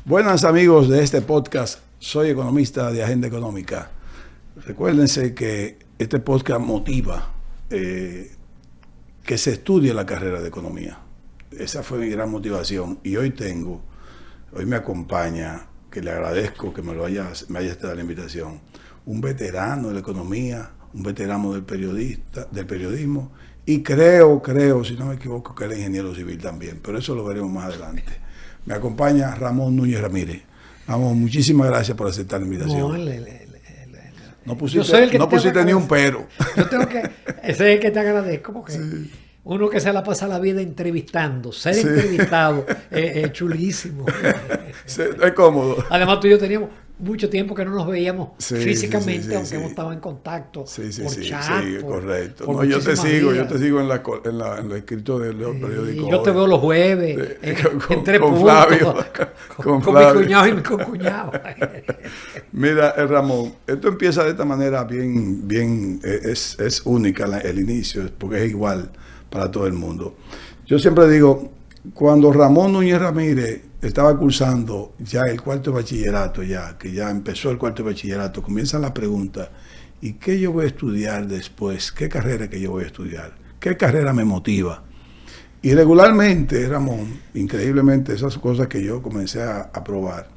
Buenas amigos de este podcast, soy economista de Agenda Económica. Recuérdense que este podcast motiva que se estudie la carrera de economía. Esa fue mi gran motivación y hoy me acompaña, que le agradezco que me haya estado la invitación, un veterano de la economía, un veterano del periodismo y creo, si no me equivoco, que él es ingeniero civil también, pero eso lo veremos más adelante. Me acompaña Ramón Núñez Ramírez. Ramón, muchísimas gracias por aceptar la invitación. No pusiste ni un pero. Ese es el que te agradezco porque sí. Uno que se la pasa la vida entrevistando, ser entrevistado es chulísimo. Sí, es cómodo. Además tú y yo teníamos mucho tiempo que no nos veíamos físicamente, aunque hemos estado en contacto por chat. Sí, correcto. No, yo te sigo en los escritos del periódico. Yo te veo los jueves en tres con puntos. Flavio, con mi cuñado y mi concuñado. Mira, Ramón, esto empieza de esta manera bien, es única el inicio, porque es igual para todo el mundo. Yo siempre digo, cuando Ramón Núñez Ramírez estaba cursando ya el cuarto de bachillerato, que ya empezó el cuarto de bachillerato, comienzan las preguntas: ¿y qué yo voy a estudiar después? ¿Qué carrera que yo voy a estudiar? ¿Qué carrera me motiva? Y regularmente, Ramón, increíblemente, esas cosas que yo comencé a probar,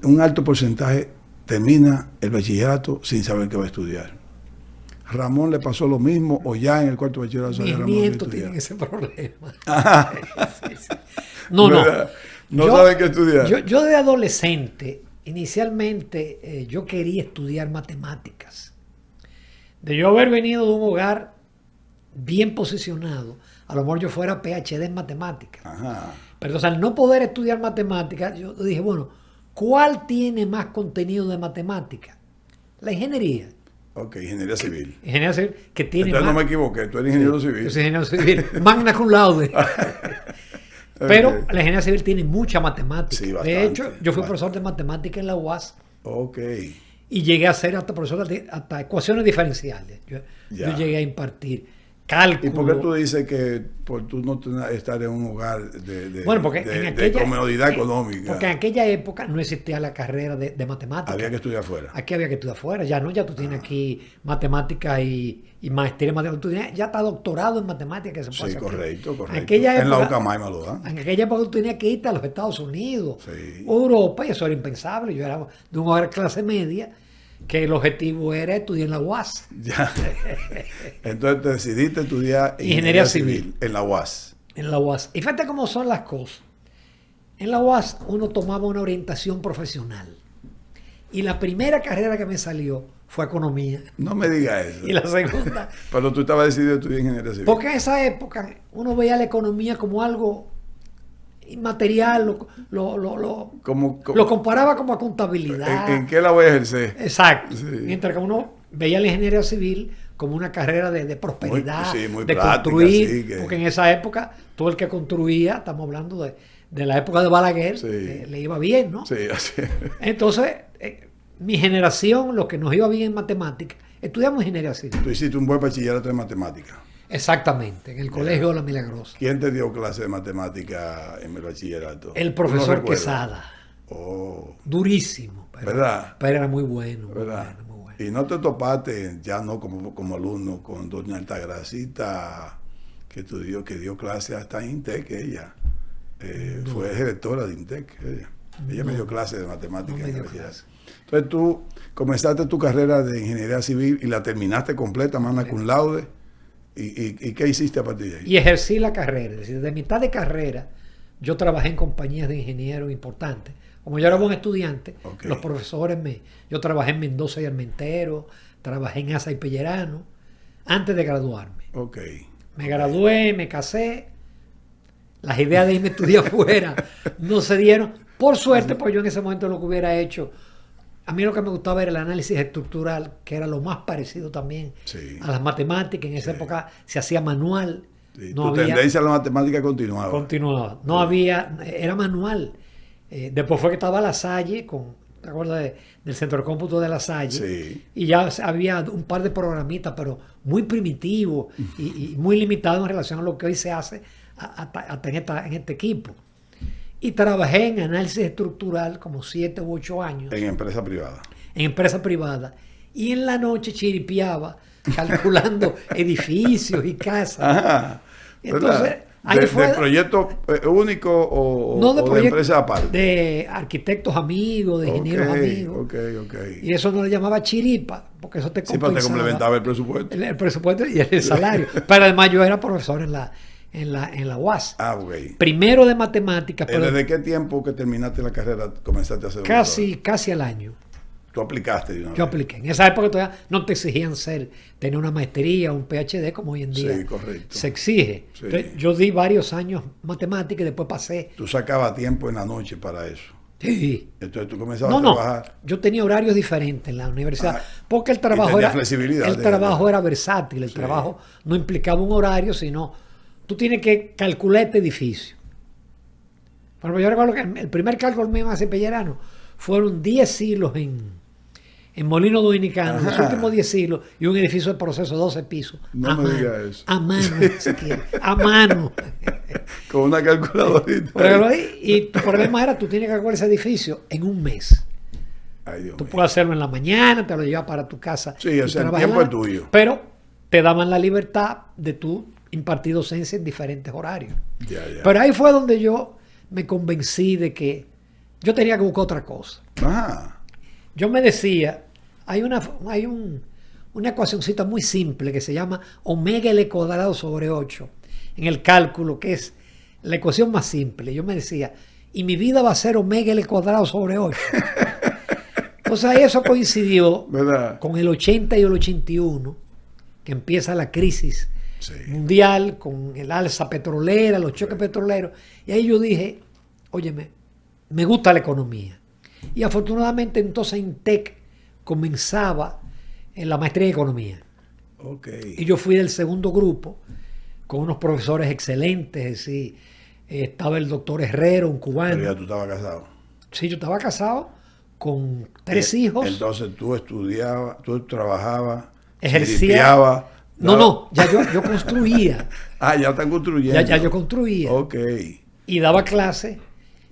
un alto porcentaje termina el bachillerato sin saber qué va a estudiar. ¿Ramón le pasó lo mismo o ya en el cuarto de bachillerato? Mis nietos tienen ese problema. Sí. No saben qué estudiar. Yo de adolescente, inicialmente yo quería estudiar matemáticas. De yo haber venido de un hogar bien posicionado, a lo mejor yo fuera PhD en matemáticas. Ajá. Pero entonces, al no poder estudiar matemáticas, yo dije, bueno, ¿cuál tiene más contenido de matemáticas? La ingeniería. Ok, ingeniería civil. Ingeniería civil, que tiene entonces más... no me equivoqué, tú eres ingeniero civil. Yo soy ingeniero civil, magna cum laude. Pero la ingeniería civil tiene mucha matemática. Sí, bastante, de hecho, yo fui profesor de matemática en la UAS. Ok. Y llegué a ser hasta profesor hasta ecuaciones diferenciales. Yo llegué a impartir cálculo. ¿Y por qué tú dices que por tú no estar en un hogar de comodidad económica? Porque en aquella época no existía la carrera de matemáticas. Había que estudiar afuera. Aquí había que estudiar afuera. Ya no, ya tú tienes aquí matemáticas y maestría en matemáticas. Ya está doctorado en matemáticas. Sí, correcto. En la UCAMAI me lo dan. En aquella época tú tenías que irte a los Estados Unidos, sí, Europa, y eso era impensable. Yo era de un hogar de clase media, que el objetivo era estudiar en la UAS. Ya. Entonces te decidiste estudiar ingeniería civil en la UAS. En la UAS. Y fíjate cómo son las cosas. En la UAS uno tomaba una orientación profesional. Y la primera carrera que me salió fue economía. No me digas eso. Y la segunda... Pero tú estabas decidido a estudiar ingeniería civil. Porque en esa época uno veía la economía como algo inmaterial, lo comparaba como a contabilidad. ¿En qué la voy a ejercer? Exacto. Sí. Mientras que uno veía la ingeniería civil como una carrera de prosperidad, muy de práctica, construir, porque en esa época todo el que construía, estamos hablando de la época de Balaguer, le iba bien, ¿no? Sí, así es. Entonces, mi generación, los que nos iba bien en matemáticas, estudiamos ingeniería civil. Tú hiciste un buen bachillerato en matemáticas. Exactamente, en el colegio La Milagrosa. ¿Quién te dio clase de matemática en el bachillerato? El profesor Quesada. Oh. Durísimo. ¿Verdad? Pero era muy bueno. ¿Verdad? Muy bueno. Y no te topaste, ya no como alumno, con doña Altagracita, que dio clase hasta en INTEC, ella. Fue directora de INTEC. Ella me dio clase de matemática en el bachillerato. Entonces tú comenzaste tu carrera de ingeniería civil y la terminaste completa, magna cum laude. ¿Y qué hiciste a partir de ahí? Y ejercí la carrera. Es decir, de mitad de carrera, yo trabajé en compañías de ingenieros importantes. Como yo era buen estudiante, los profesores yo trabajé en Mendoza y Armentero, trabajé en Asa y Pellerano, antes de graduarme. Me gradué, me casé. Las ideas de irme a estudiar afuera no se dieron. Por suerte, pues yo en ese momento lo que hubiera hecho... A mí lo que me gustaba era el análisis estructural, que era lo más parecido también a las matemáticas. En esa época se hacía manual. Sí, tu tendencia a la matemática continuaba. Continuaba. No había, era manual. Después fue que estaba La Salle, ¿te acuerdas del centro de cómputo de La Salle? Sí. Y ya había un par de programitas, pero muy primitivos y muy limitados en relación a lo que hoy se hace en este equipo. Y trabajé en análisis estructural como 7 u 8 años. En empresa privada. En empresa privada. Y en la noche chiripiaba calculando edificios y casas. Ajá. Entonces, ahí ¿De proyecto único o de empresa aparte? De arquitectos amigos, de ingenieros amigos. Ok. Y eso no le llamaba chiripa, porque eso te compensaba. Sí, pero te complementaba el presupuesto. El presupuesto y el salario. Pero además yo era profesor en la UAS. Ah, ok. Primero de matemáticas. Pero ¿Desde qué tiempo que terminaste la carrera comenzaste a hacer casi al año. ¿Tú aplicaste de una vez? Yo apliqué. En esa época todavía no te exigían tener una maestría, un PhD como hoy en día. Sí, correcto. Se exige. Sí. Entonces, yo di varios años matemáticas y después pasé. Tú sacabas tiempo en la noche para eso. Sí. Entonces tú comenzabas a trabajar. Yo tenía horarios diferentes en la universidad. Porque el trabajo era versátil. El trabajo no implicaba un horario, sino tú tienes que calcular este edificio. Pero yo recuerdo que el primer cálculo mío en Cepellerano fueron 10 hilos en Molino Dominicano, los últimos 10 hilos, y un edificio de proceso, 12 pisos. No me digas eso. A mano, a mano. Con una calculadorita. Y tu problema era, tú tienes que calcular ese edificio en un mes. Ay, Dios Tú mío. puedes hacerlo en la mañana, te lo llevas para tu casa. Sí, o sea, el tiempo es tuyo. Pero te daban la libertad de tú impartir docencia en diferentes horarios. Ya. Pero ahí fue donde yo me convencí de que yo tenía que buscar otra cosa. Ajá. Yo me decía, hay una ecuacioncita muy simple que se llama omega L cuadrado sobre 8 en el cálculo, que es la ecuación más simple. Yo me decía, y mi vida va a ser omega L cuadrado sobre 8. Entonces eso coincidió ¿Verdad? con el 80 y el 81, que empieza la crisis mundial, con el alza petrolera, los choques petroleros. Y ahí yo dije, óyeme, me gusta la economía. Y afortunadamente entonces INTEC comenzaba en la maestría en economía. Okay. Y yo fui del segundo grupo con unos profesores excelentes. Y, estaba el doctor Herrero, un cubano. Pero ya tú estabas casado. Sí, yo estaba casado con 3 hijos. Entonces tú estudiabas, tú trabajabas, ejercía. No, ya yo construía. Ya están construyendo. Ya yo construía. Ok. Y daba clase.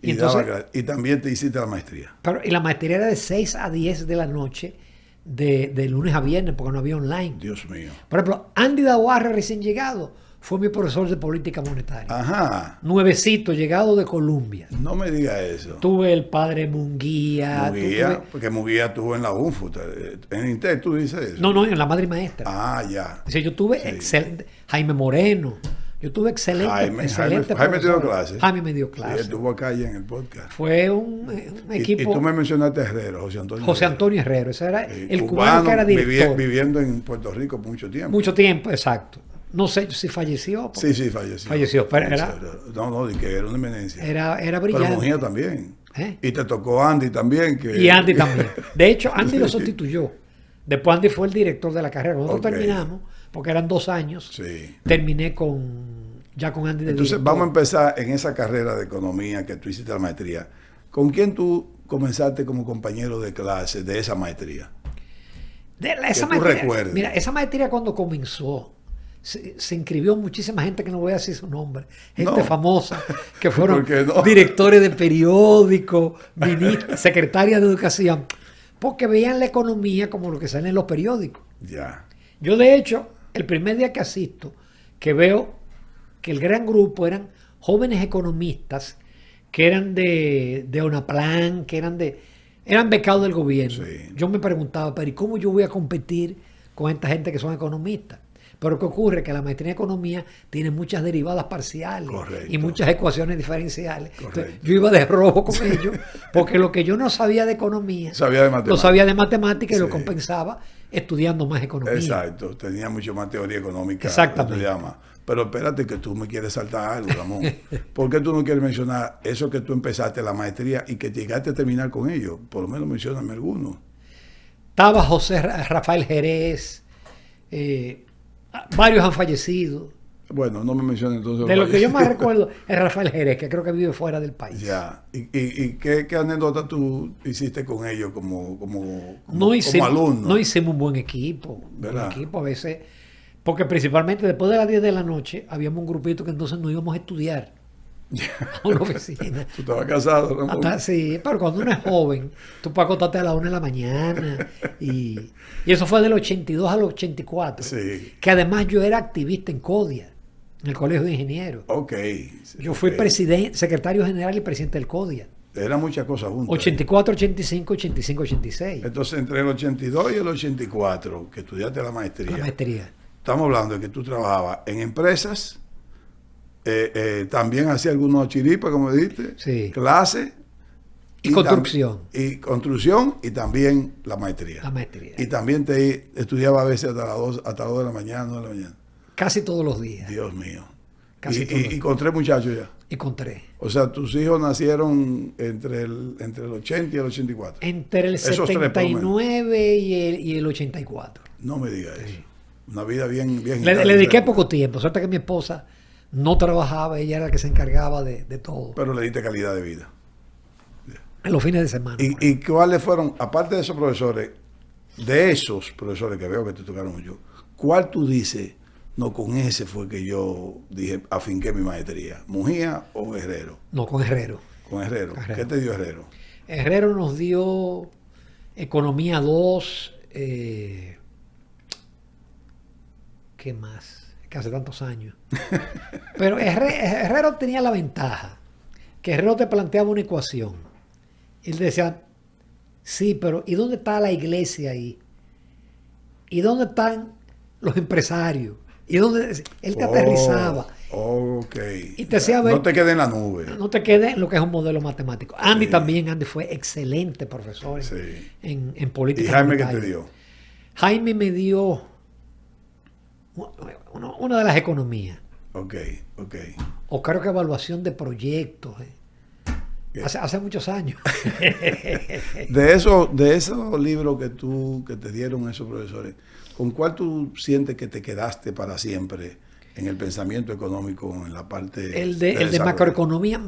Y también te hiciste la maestría. Y la maestría era de 6 a 10 de la noche, de lunes a viernes, porque no había online. Dios mío. Por ejemplo, Andy Dawarre, recién llegado, fue mi profesor de política monetaria. Ajá. Nuevecito, llegado de Colombia. No me digas eso. Tuve el padre Munguía. Porque Munguía estuvo en la UNFU. En INTEC tú dices eso. No, en la madre y maestra. Ya. O sea, yo tuve excelente. Jaime Moreno. Yo tuve excelente. Jaime te dio clases. Jaime me dio clases. Sí, estuvo acá ya en el podcast. Fue un equipo. Y tú me mencionaste a Herrero, José Antonio Herrero. Ese era el cubano que era director. Viviendo en Puerto Rico por mucho tiempo. Mucho tiempo, exacto. No sé si falleció. Sí, falleció. Falleció, pero era... No, que era una eminencia. Era brillante. Pero Mujía también. Y te tocó Andy también. Y Andy también. De hecho, Andy lo sustituyó. Después Andy fue el director de la carrera. Nosotros terminamos, porque eran 2 años. Sí. Terminé ya con Andy de Entonces, director. vamos a empezar en esa carrera de economía que tú hiciste la maestría. ¿Con quién tú comenzaste como compañero de clase de esa maestría? Esa maestría, mira, esa maestría cuando comenzó, se inscribió muchísima gente que no voy a decir su nombre, gente famosa, que fueron directores de periódicos, secretarias de educación, porque veían la economía como lo que sale en los periódicos. Ya. Yo, de hecho, el primer día que asisto, que veo que el gran grupo eran jóvenes economistas que eran de Onaplan, que eran becados del gobierno. Sí. Yo me preguntaba, pero ¿y cómo yo voy a competir con esta gente que son economistas? Pero ¿qué ocurre? Que la maestría en economía tiene muchas derivadas parciales. Correcto. Y muchas ecuaciones diferenciales. Entonces, yo iba de rojo con ellos, porque lo que yo no sabía de economía, lo sabía de matemática y lo compensaba estudiando más economía. Exacto, tenía mucho más teoría económica. Exactamente. Pero espérate que tú me quieres saltar algo, Ramón. ¿Por qué tú no quieres mencionar eso que tú empezaste la maestría y que llegaste a terminar con ello? Por lo menos mencióname alguno. Estaba Rafael Jerez, varios han fallecido. Bueno, no me menciones entonces. De lo que yo más recuerdo es Rafael Jerez, que creo que vive fuera del país. Ya. ¿Y qué anécdota tú hiciste con ellos como hicimos, alumno? No hicimos un buen equipo. ¿Verdad? Un equipo a veces, porque principalmente después de las 10 de la noche habíamos un grupito que entonces no íbamos a estudiar. a una oficina. Tú estabas casado, Ramón. Sí, pero cuando uno es joven, tú puedes acostarte a las 1 de la mañana. Y eso fue del 82 al 84. Sí. Que además yo era activista en CODIA, en el Colegio de Ingenieros. Ok. Yo fui secretario general y presidente del CODIA. Eran muchas cosas juntas. 84, 85, 85, 86. Entonces, entre el 82 y el 84, que estudiaste la maestría. La maestría. Estamos hablando de que tú trabajabas en empresas, también hacías algunos chiripas, como dijiste, Sí. clases. Y construcción. Y construcción y también la maestría. La maestría. Y también te estudiaba a veces hasta las 2 de la mañana, 9 de la mañana. Casi todos los días. Dios mío. Casi todos. Y con 3 muchachos ya. Y con 3. O sea, tus hijos nacieron entre el 80 y el 84. Entre el Esos 79 y el 84. No me digas eso. Una vida bien... Le dediqué poco tiempo. Suerte que mi esposa no trabajaba, ella era la que se encargaba de todo. Pero le diste calidad de vida. En los fines de semana. ¿Y cuáles fueron, aparte de esos profesores que veo que te tocaron mucho, cuál tú dices, no, con ese fue que yo dije, afinqué mi maestría? ¿Mujía o Herrero? No, con Herrero. Con Herrero. ¿Qué te dio Herrero? Herrero nos dio Economía 2. ¿Qué más? Que hace tantos años. Pero Herrero tenía la ventaja que Herrero te planteaba una ecuación. Y él decía, sí, pero ¿y dónde está la iglesia ahí? ¿Y dónde están los empresarios? ¿Y dónde? Él te aterrizaba. Ok. Y te decía, ver, no te quedes en la nube. No te quedes en lo que es un modelo matemático. Andy también, Andy fue excelente profesor en política. ¿Y Jaime qué te dio? Jaime me dio una de las economías. Ok. O creo que evaluación de proyectos. Hace muchos años. De esos libros que te dieron esos profesores, ¿con cuál tú sientes que te quedaste para siempre en el pensamiento económico, en la parte el de macroeconomía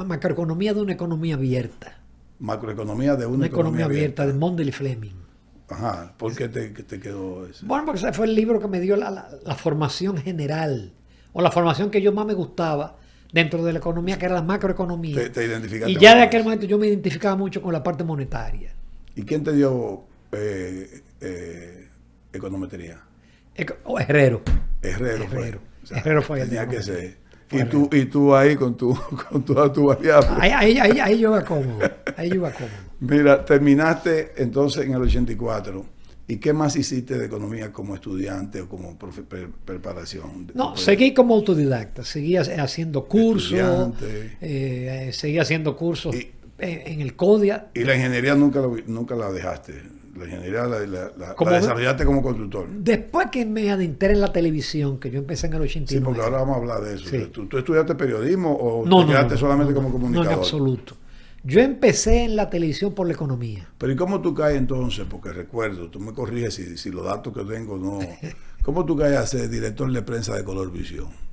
de una economía abierta. Macroeconomía de una economía abierta, de Mondel y Fleming. Ajá, ¿por qué te quedó eso? Bueno, porque ese fue el libro que me dio la formación general, o la formación que yo más me gustaba dentro de la economía, que era la macroeconomía. Te identificaste. Y ya de aquel momento yo me identificaba mucho con la parte monetaria. ¿Y quién te dio econometría? Herrero. Herrero fue. O sea, Herrero fue el tenía que ser. Y tú ahí con tu variable. Ahí yo iba cómodo. Mira, terminaste entonces en el 84. ¿Y qué más hiciste de economía como estudiante o como preparación? No, seguí como autodidacta. Seguí haciendo cursos. Seguí haciendo cursos en el CODIA. ¿Y la ingeniería nunca la dejaste? La ingeniería la desarrollaste como constructor. Después que me adentré en la televisión, que yo empecé en el 89. Sí, porque ahora vamos a hablar de eso. Sí. ¿Tú estudiaste periodismo o te quedaste solamente como comunicador? No, en absoluto. Yo empecé en la televisión por la economía. Pero ¿y cómo tú caes entonces? Porque recuerdo, tú me corriges si los datos que tengo no... ¿Cómo tú caes a ser director de prensa de Color Visión?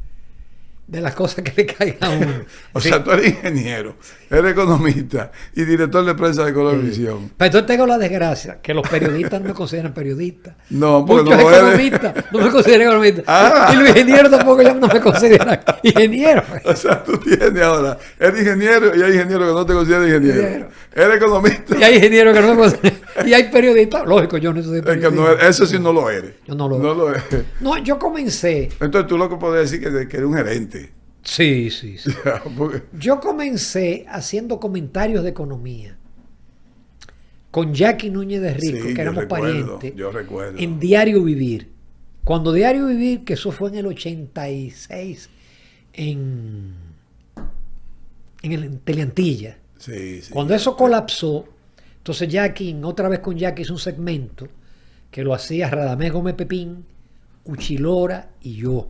De las cosas que le caigan a uno. O sea, tú eres ingeniero, eres economista y director de prensa de Color Visión. Pero entonces tengo la desgracia que los periodistas no me consideran periodista. No, porque muchos economistas no me consideran economista. Y los ingenieros tampoco ya no me consideran ingeniero. O sea, tú tienes ahora, eres ingeniero y hay ingenieros que no te consideran ingeniero. Eres economista. Y hay ingenieros que no me consideran. Y hay periodistas. Lógico, yo no soy periodista. Eso sí no lo eres. Yo no lo eres. No, yo comencé. Entonces tú lo que puedes decir que eres un gerente. Sí. Yo comencé haciendo comentarios de economía con Jackie Núñez de Rico, que éramos parientes, yo recuerdo. En Diario Vivir. Cuando Diario Vivir, que eso fue en el 86, en Teleantilla. Sí. Cuando eso colapsó, entonces Jackie, otra vez con Jackie, hizo un segmento que lo hacía Radamés Gómez Pepín, Uchilora y yo.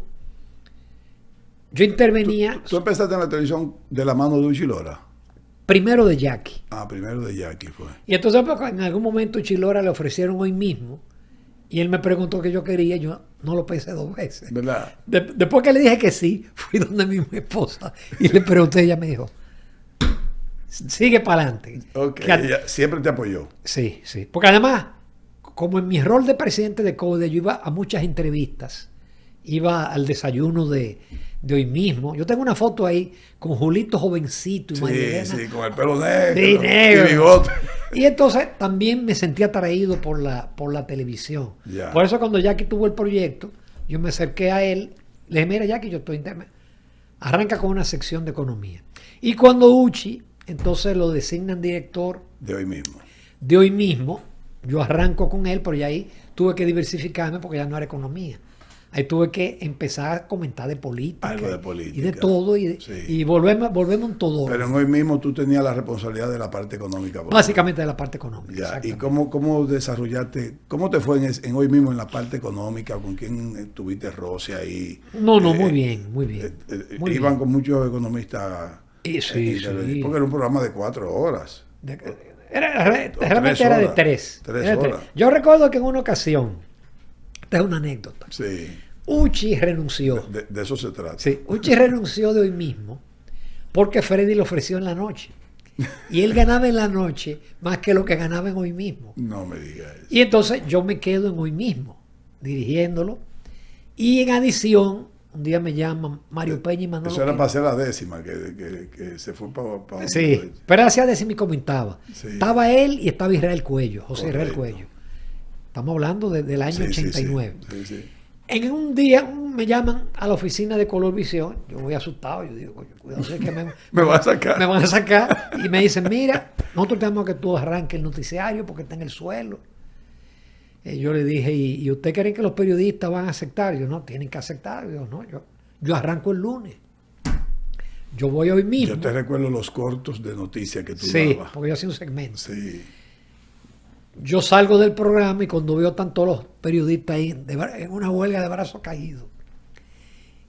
Yo intervenía... ¿Tú empezaste en la televisión de la mano de Uchilora? Primero de Jackie. Primero de Jackie fue. Y entonces pues, en algún momento Uchilora le ofrecieron hoy mismo y él me preguntó qué yo quería, yo no lo pensé 2 veces. ¿Verdad? Después que le dije que sí, fui donde mi esposa y le pregunté, ella me dijo, sigue para adelante. Ok, ella siempre te apoyó. Sí. Porque además, como en mi rol de presidente de CODE, yo iba a muchas entrevistas, iba al desayuno de de hoy mismo. Yo tengo una foto ahí con Julito jovencito y María Elena. Sí, con el pelo negro, Sí, negro. y bigote. Y entonces también me sentí atraído por la televisión. Ya. Por eso cuando Jackie tuvo el proyecto, yo me acerqué a él, le dije, mira Jackie, yo estoy arranca con una sección de economía. Y cuando Uchi, entonces lo designan director De hoy mismo. de hoy mismo, yo arranco con él, pero ya ahí tuve que diversificarme porque ya no era economía. Ahí tuve que empezar a comentar de política, Algo de política. y de todo, y Sí. volvemos un todo. Pero en hoy mismo tú tenías la responsabilidad de la parte económica. ¿verdad? Básicamente de la parte económica. Ya. ¿Y exactamente. cómo desarrollaste, cómo te fue en hoy mismo en la parte económica? ¿Con quién tuviste roce ahí? No, muy bien, muy bien. Muy Iban bien. con muchos economistas. Sí, sí. Porque era un programa de 4 horas. Realmente era de horas. 3. Tres horas. Yo recuerdo que en una ocasión, esta es una anécdota, Sí. Uchi renunció. De eso se trata. Sí, Uchi renunció de hoy mismo porque Freddy le ofreció en la noche. Y él ganaba en la noche más que lo que ganaba en hoy mismo. No me digas eso. Y entonces yo me quedo en hoy mismo, dirigiéndolo. Y en adición, un día me llaman Mario Peña y Manolo. Eso era Quintana. para hacer la décima, que se fue para... Sí, pero hacía de y comentaba. Sí. Estaba él y estaba Israel Cuello, José Israel Correcto. Cuello. Estamos hablando del año Sí, sí, 89. sí, sí. En un día me llaman a la oficina de Colorvisión. Yo voy asustado. Yo digo, coño, cuidado, sé que Me va a sacar. me van a sacar. Y me dicen, mira, nosotros tenemos que tú arranques el noticiario porque está en el suelo. Yo le dije, ¿y usted cree que los periodistas van a aceptar? Yo, no, tienen que aceptar. Yo, no, yo arranco el lunes. Yo voy hoy mismo. Yo te recuerdo los cortos de noticias que tú Sí, dabas. porque yo hacía un segmento. Sí. Yo salgo del programa y cuando veo tanto los periodistas ahí en una huelga de brazos caídos.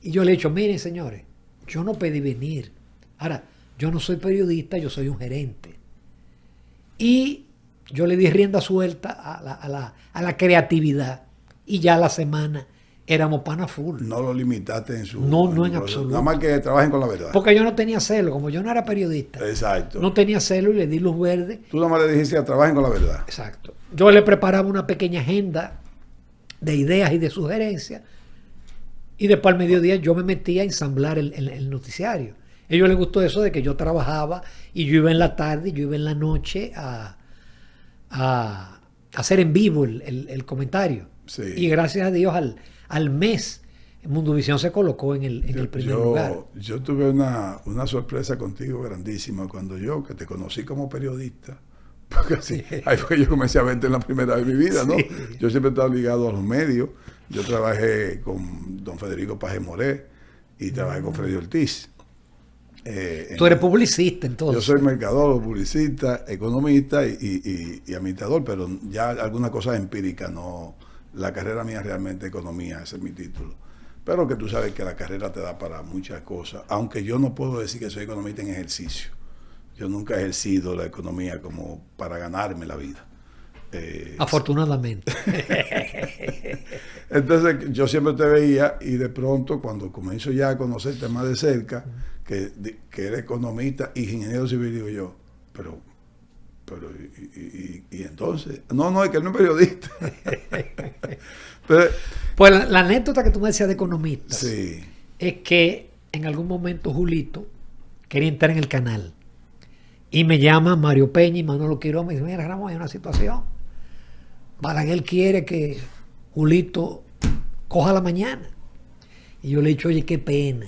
Y yo le he dicho, miren señores, yo no pedí venir. Ahora, yo no soy periodista, yo soy un gerente. Y yo le di rienda suelta a la creatividad. Y ya a la semana éramos pana full. No lo limitaste en su... No, en absoluto. Nada más que trabajen con la verdad. Porque yo no tenía celo, como yo no era periodista. Exacto. No tenía celo y le di luz verde. Tú nada más le dijiste trabajen con la verdad. Exacto. Yo le preparaba una pequeña agenda de ideas y de sugerencias y después al mediodía yo me metía a ensamblar el noticiario. A ellos les gustó eso de que yo trabajaba y yo iba en la tarde y yo iba en la noche a hacer en vivo el comentario. Sí. Y gracias a Dios al mes Mundovisión se colocó en el primer lugar. Yo tuve una sorpresa contigo grandísima cuando que te conocí como periodista. Porque así, ahí fue que yo comencé a verte en la primera vez de mi vida, ¿no? Sí. Yo siempre he estado ligado a los medios. Yo trabajé con don Federico Paje Moré y trabajé con Freddy Ortiz. Tú eres publicista entonces. Yo soy mercadólogo, publicista, economista y administrador, pero ya alguna cosa empírica, no. La carrera mía es realmente economía, ese es mi título. Pero que tú sabes que la carrera te da para muchas cosas, aunque yo no puedo decir que soy economista en ejercicio. Yo nunca he ejercido la economía como para ganarme la vida. Afortunadamente. Entonces yo siempre te veía y de pronto cuando comienzo ya a conocerte más de cerca, que eres economista, ingeniero civil, digo yo, pero y entonces, no, es que él no es periodista. Pero, Pues la anécdota que tú me decías de economistas sí, es que en algún momento Julito quería entrar en el canal y me llama Mario Peña y Manolo Quirón, me dice, mira Ramón, hay una situación. Balaguer quiere que Julito coja la mañana. Y yo le he dicho, oye, qué pena.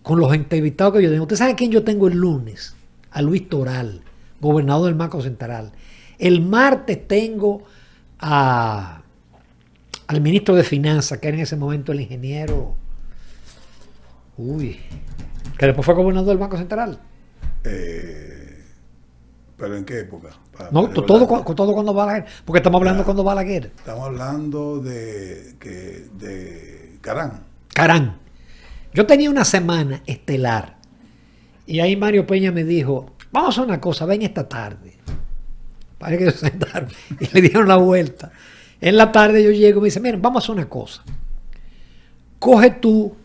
Con los entrevistados que yo tengo. ¿Usted sabe quién yo tengo el lunes? A Luis Toral, gobernador del Banco Central. El martes tengo al ministro de Finanzas, que era en ese momento el ingeniero, que después fue gobernador del Banco Central. pero ¿en qué época? No, todo cuando Balaguer, porque estamos hablando cuando Balaguer. Estamos hablando de Carán. Carán. Yo tenía una semana estelar y ahí Mario Peña me dijo, vamos a hacer una cosa, ven esta tarde. Parece que se sentaron y le dieron la vuelta. En la tarde yo llego y me dice, miren, vamos a hacer una cosa. Coge tú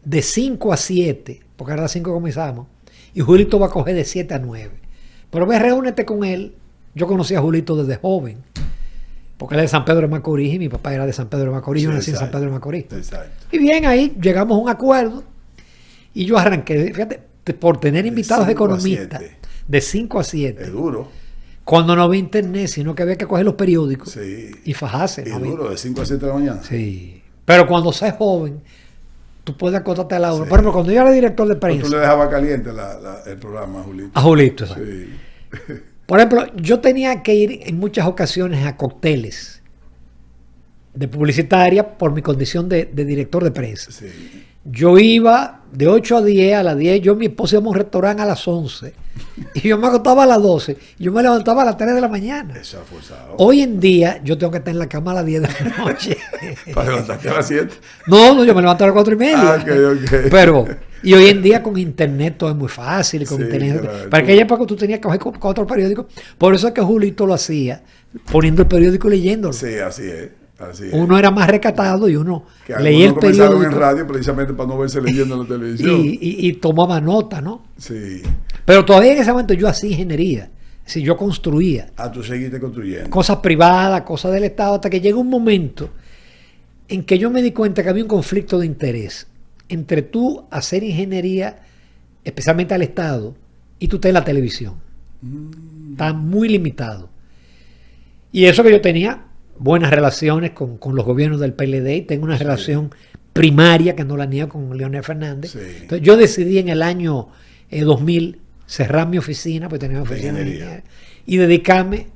de 5 a 7, porque ahora a las 5 comenzamos, y Julito va a coger de 7 a 9. Pero ve, reúnete con él. Yo conocí a Julito desde joven. porque él es de San Pedro de Macorís y mi papá era de San Pedro de Macorís, Sí, yo nací en San exacto, Pedro de Macorís. Exacto. Y bien, ahí llegamos a un acuerdo y yo arranqué, fíjate, por tener invitados 5 a economistas 7. de 5 a 7. Es duro. Cuando no había internet, sino que había que coger los periódicos Sí. y fajarse. Y ¿no? duro, de 5 a 7 de la mañana. Sí. Pero cuando seas joven, tú puedes acostarte a la hora. Sí. Por ejemplo, cuando yo era director de Pero tú prensa, le dejabas caliente el programa, Julito. a Julito, ¿sabes? Sí. Por ejemplo, yo tenía que ir en muchas ocasiones a cócteles de publicitaria por mi condición de director de prensa. Sí. Yo iba de 8 a 10, a las 10 yo y mi esposa íbamos a un restaurante a las 11 y yo me acostaba a las 12 y yo me levantaba a las 3 de la mañana. Eso ha forzado. Hoy en día yo tengo que estar en la cama a las 10 de la noche. Para levantarte a las 7. No, yo me levanto a las 4 y media. Ah, ok. Pero, y hoy en día con internet todo es muy fácil. Y con Sí, internet, claro. para aquella época tú tenías que coger con otro periódico. Por eso es que Julito lo hacía, poniendo el periódico y leyéndolo. Sí, así es. Así es. Uno era más recatado y uno Que leía el algunos comenzaron periódico en radio precisamente para no verse leyendo en la televisión. y tomaba nota, ¿no? Sí. Pero todavía en ese momento yo hacía ingeniería. Es decir, yo construía Ah, tú seguiste construyendo. cosas privadas, cosas del Estado, hasta que llegó un momento en que yo me di cuenta que había un conflicto de interés entre tú hacer ingeniería, especialmente al Estado, y tú en la televisión. Está muy limitado. Y eso que yo tenía buenas relaciones con los gobiernos del PLD y tengo una relación primaria que no la niego con Leonel Fernández. Sí. Entonces yo decidí en el año 2000 cerrar mi oficina, pues tenía una De oficina de ingeniería. ingeniería, y dedicarme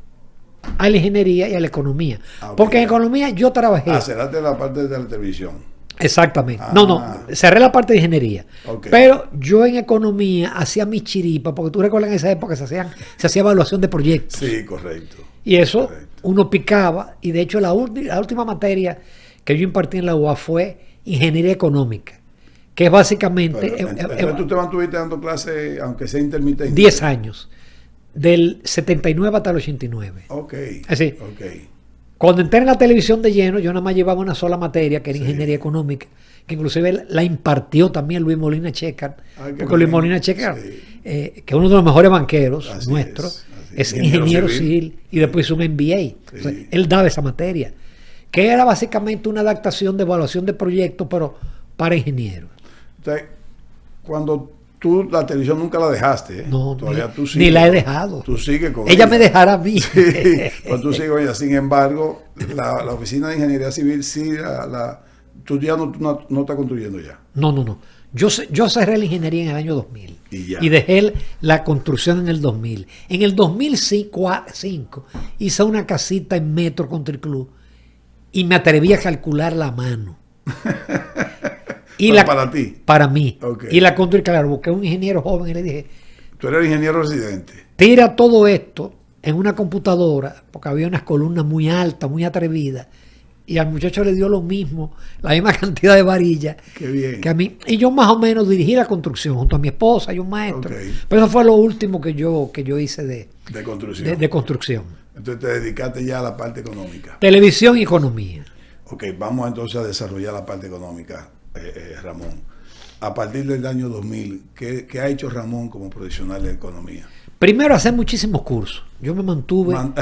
a la ingeniería y a la economía. Ah, ok. Porque en economía yo trabajé. Ah, cerraste la parte de la televisión. Exactamente. Ah. No, cerré la parte de ingeniería. Ok. Pero yo en economía hacía mi chiripa, porque tú recuerdas en esa época se hacía evaluación de proyectos. Sí, correcto. Y eso Correcto. uno picaba, y de hecho la última materia que yo impartí en la UA fue ingeniería económica, que es básicamente Pero, entonces tú te mantuviste dando clases, aunque sea intermitente. 10 años, del 79 hasta el 89. Ok. Así. Ok. Cuando entré en la televisión de lleno, yo nada más llevaba una sola materia, que era Sí. ingeniería económica, que inclusive la impartió también Luis Molina Checar, Ay, qué porque Luis bien. Molina Checar, Sí. que es uno de los mejores banqueros Así nuestros, es, es ingeniero civil y después hizo un MBA. Sí. Entonces, él daba esa materia, que era básicamente una adaptación de evaluación de proyectos, pero para ingenieros. Entonces, cuando tú la televisión nunca la dejaste, ¿eh? No, Todavía tú ni sigues. la he dejado. Tú sigues con Ella me dejará a mí. Sí, pues tú sigues con ella. Sin embargo, la oficina de ingeniería civil sí tú ya no estás construyendo ya. No. Yo cerré la ingeniería en el año 2000 Y ya. dejé la construcción en el 2000. En el 2005 hice una casita en Metro Country Club y me atreví a calcular la mano. Pero para ti. Para mí. Ok. Y la construí, claro, busqué a un ingeniero joven y le dije, Tú eres ingeniero residente. tira todo esto en una computadora, porque había unas columnas muy altas, muy atrevidas, y al muchacho le dio lo mismo, la misma cantidad de varillas Qué bien. que a mí. Y yo más o menos dirigí la construcción junto a mi esposa y un maestro. Ok. Pero eso fue lo último que yo hice de De construcción. construcción. Entonces te dedicaste ya a la parte económica. Televisión y economía. Ok, vamos entonces a desarrollar la parte económica, Ramón. A partir del año 2000, ¿qué ha hecho Ramón como profesional de economía? Primero, hacer muchísimos cursos. Yo me mantuve Man-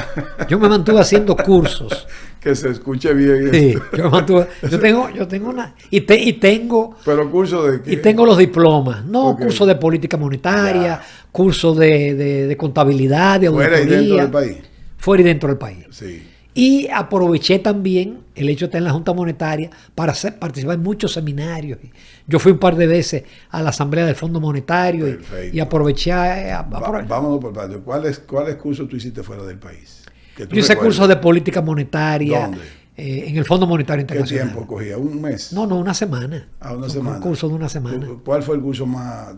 haciendo cursos. Que se escuche bien Sí, esto. yo tengo una y tengo Pero curso de qué? y tengo los diplomas, no Ok. cursos de política monetaria, Ya. cursos de contabilidad, de Fuera y auditoría, dentro del país. fuera y dentro del país. Sí. Y aproveché también el hecho de estar en la Junta Monetaria para participar en muchos seminarios. Yo fui un par de veces a la Asamblea del Fondo Monetario Perfecto. y aproveché Vámonos por partes. ¿Cuáles cursos tú hiciste fuera del país? Que tú yo hice recuerdes. cursos de política monetaria ¿Dónde? En el Fondo Monetario ¿Qué Internacional. tiempo cogía? ¿Un mes? No, una semana. Una semana. Un curso de una semana. ¿Cuál fue el curso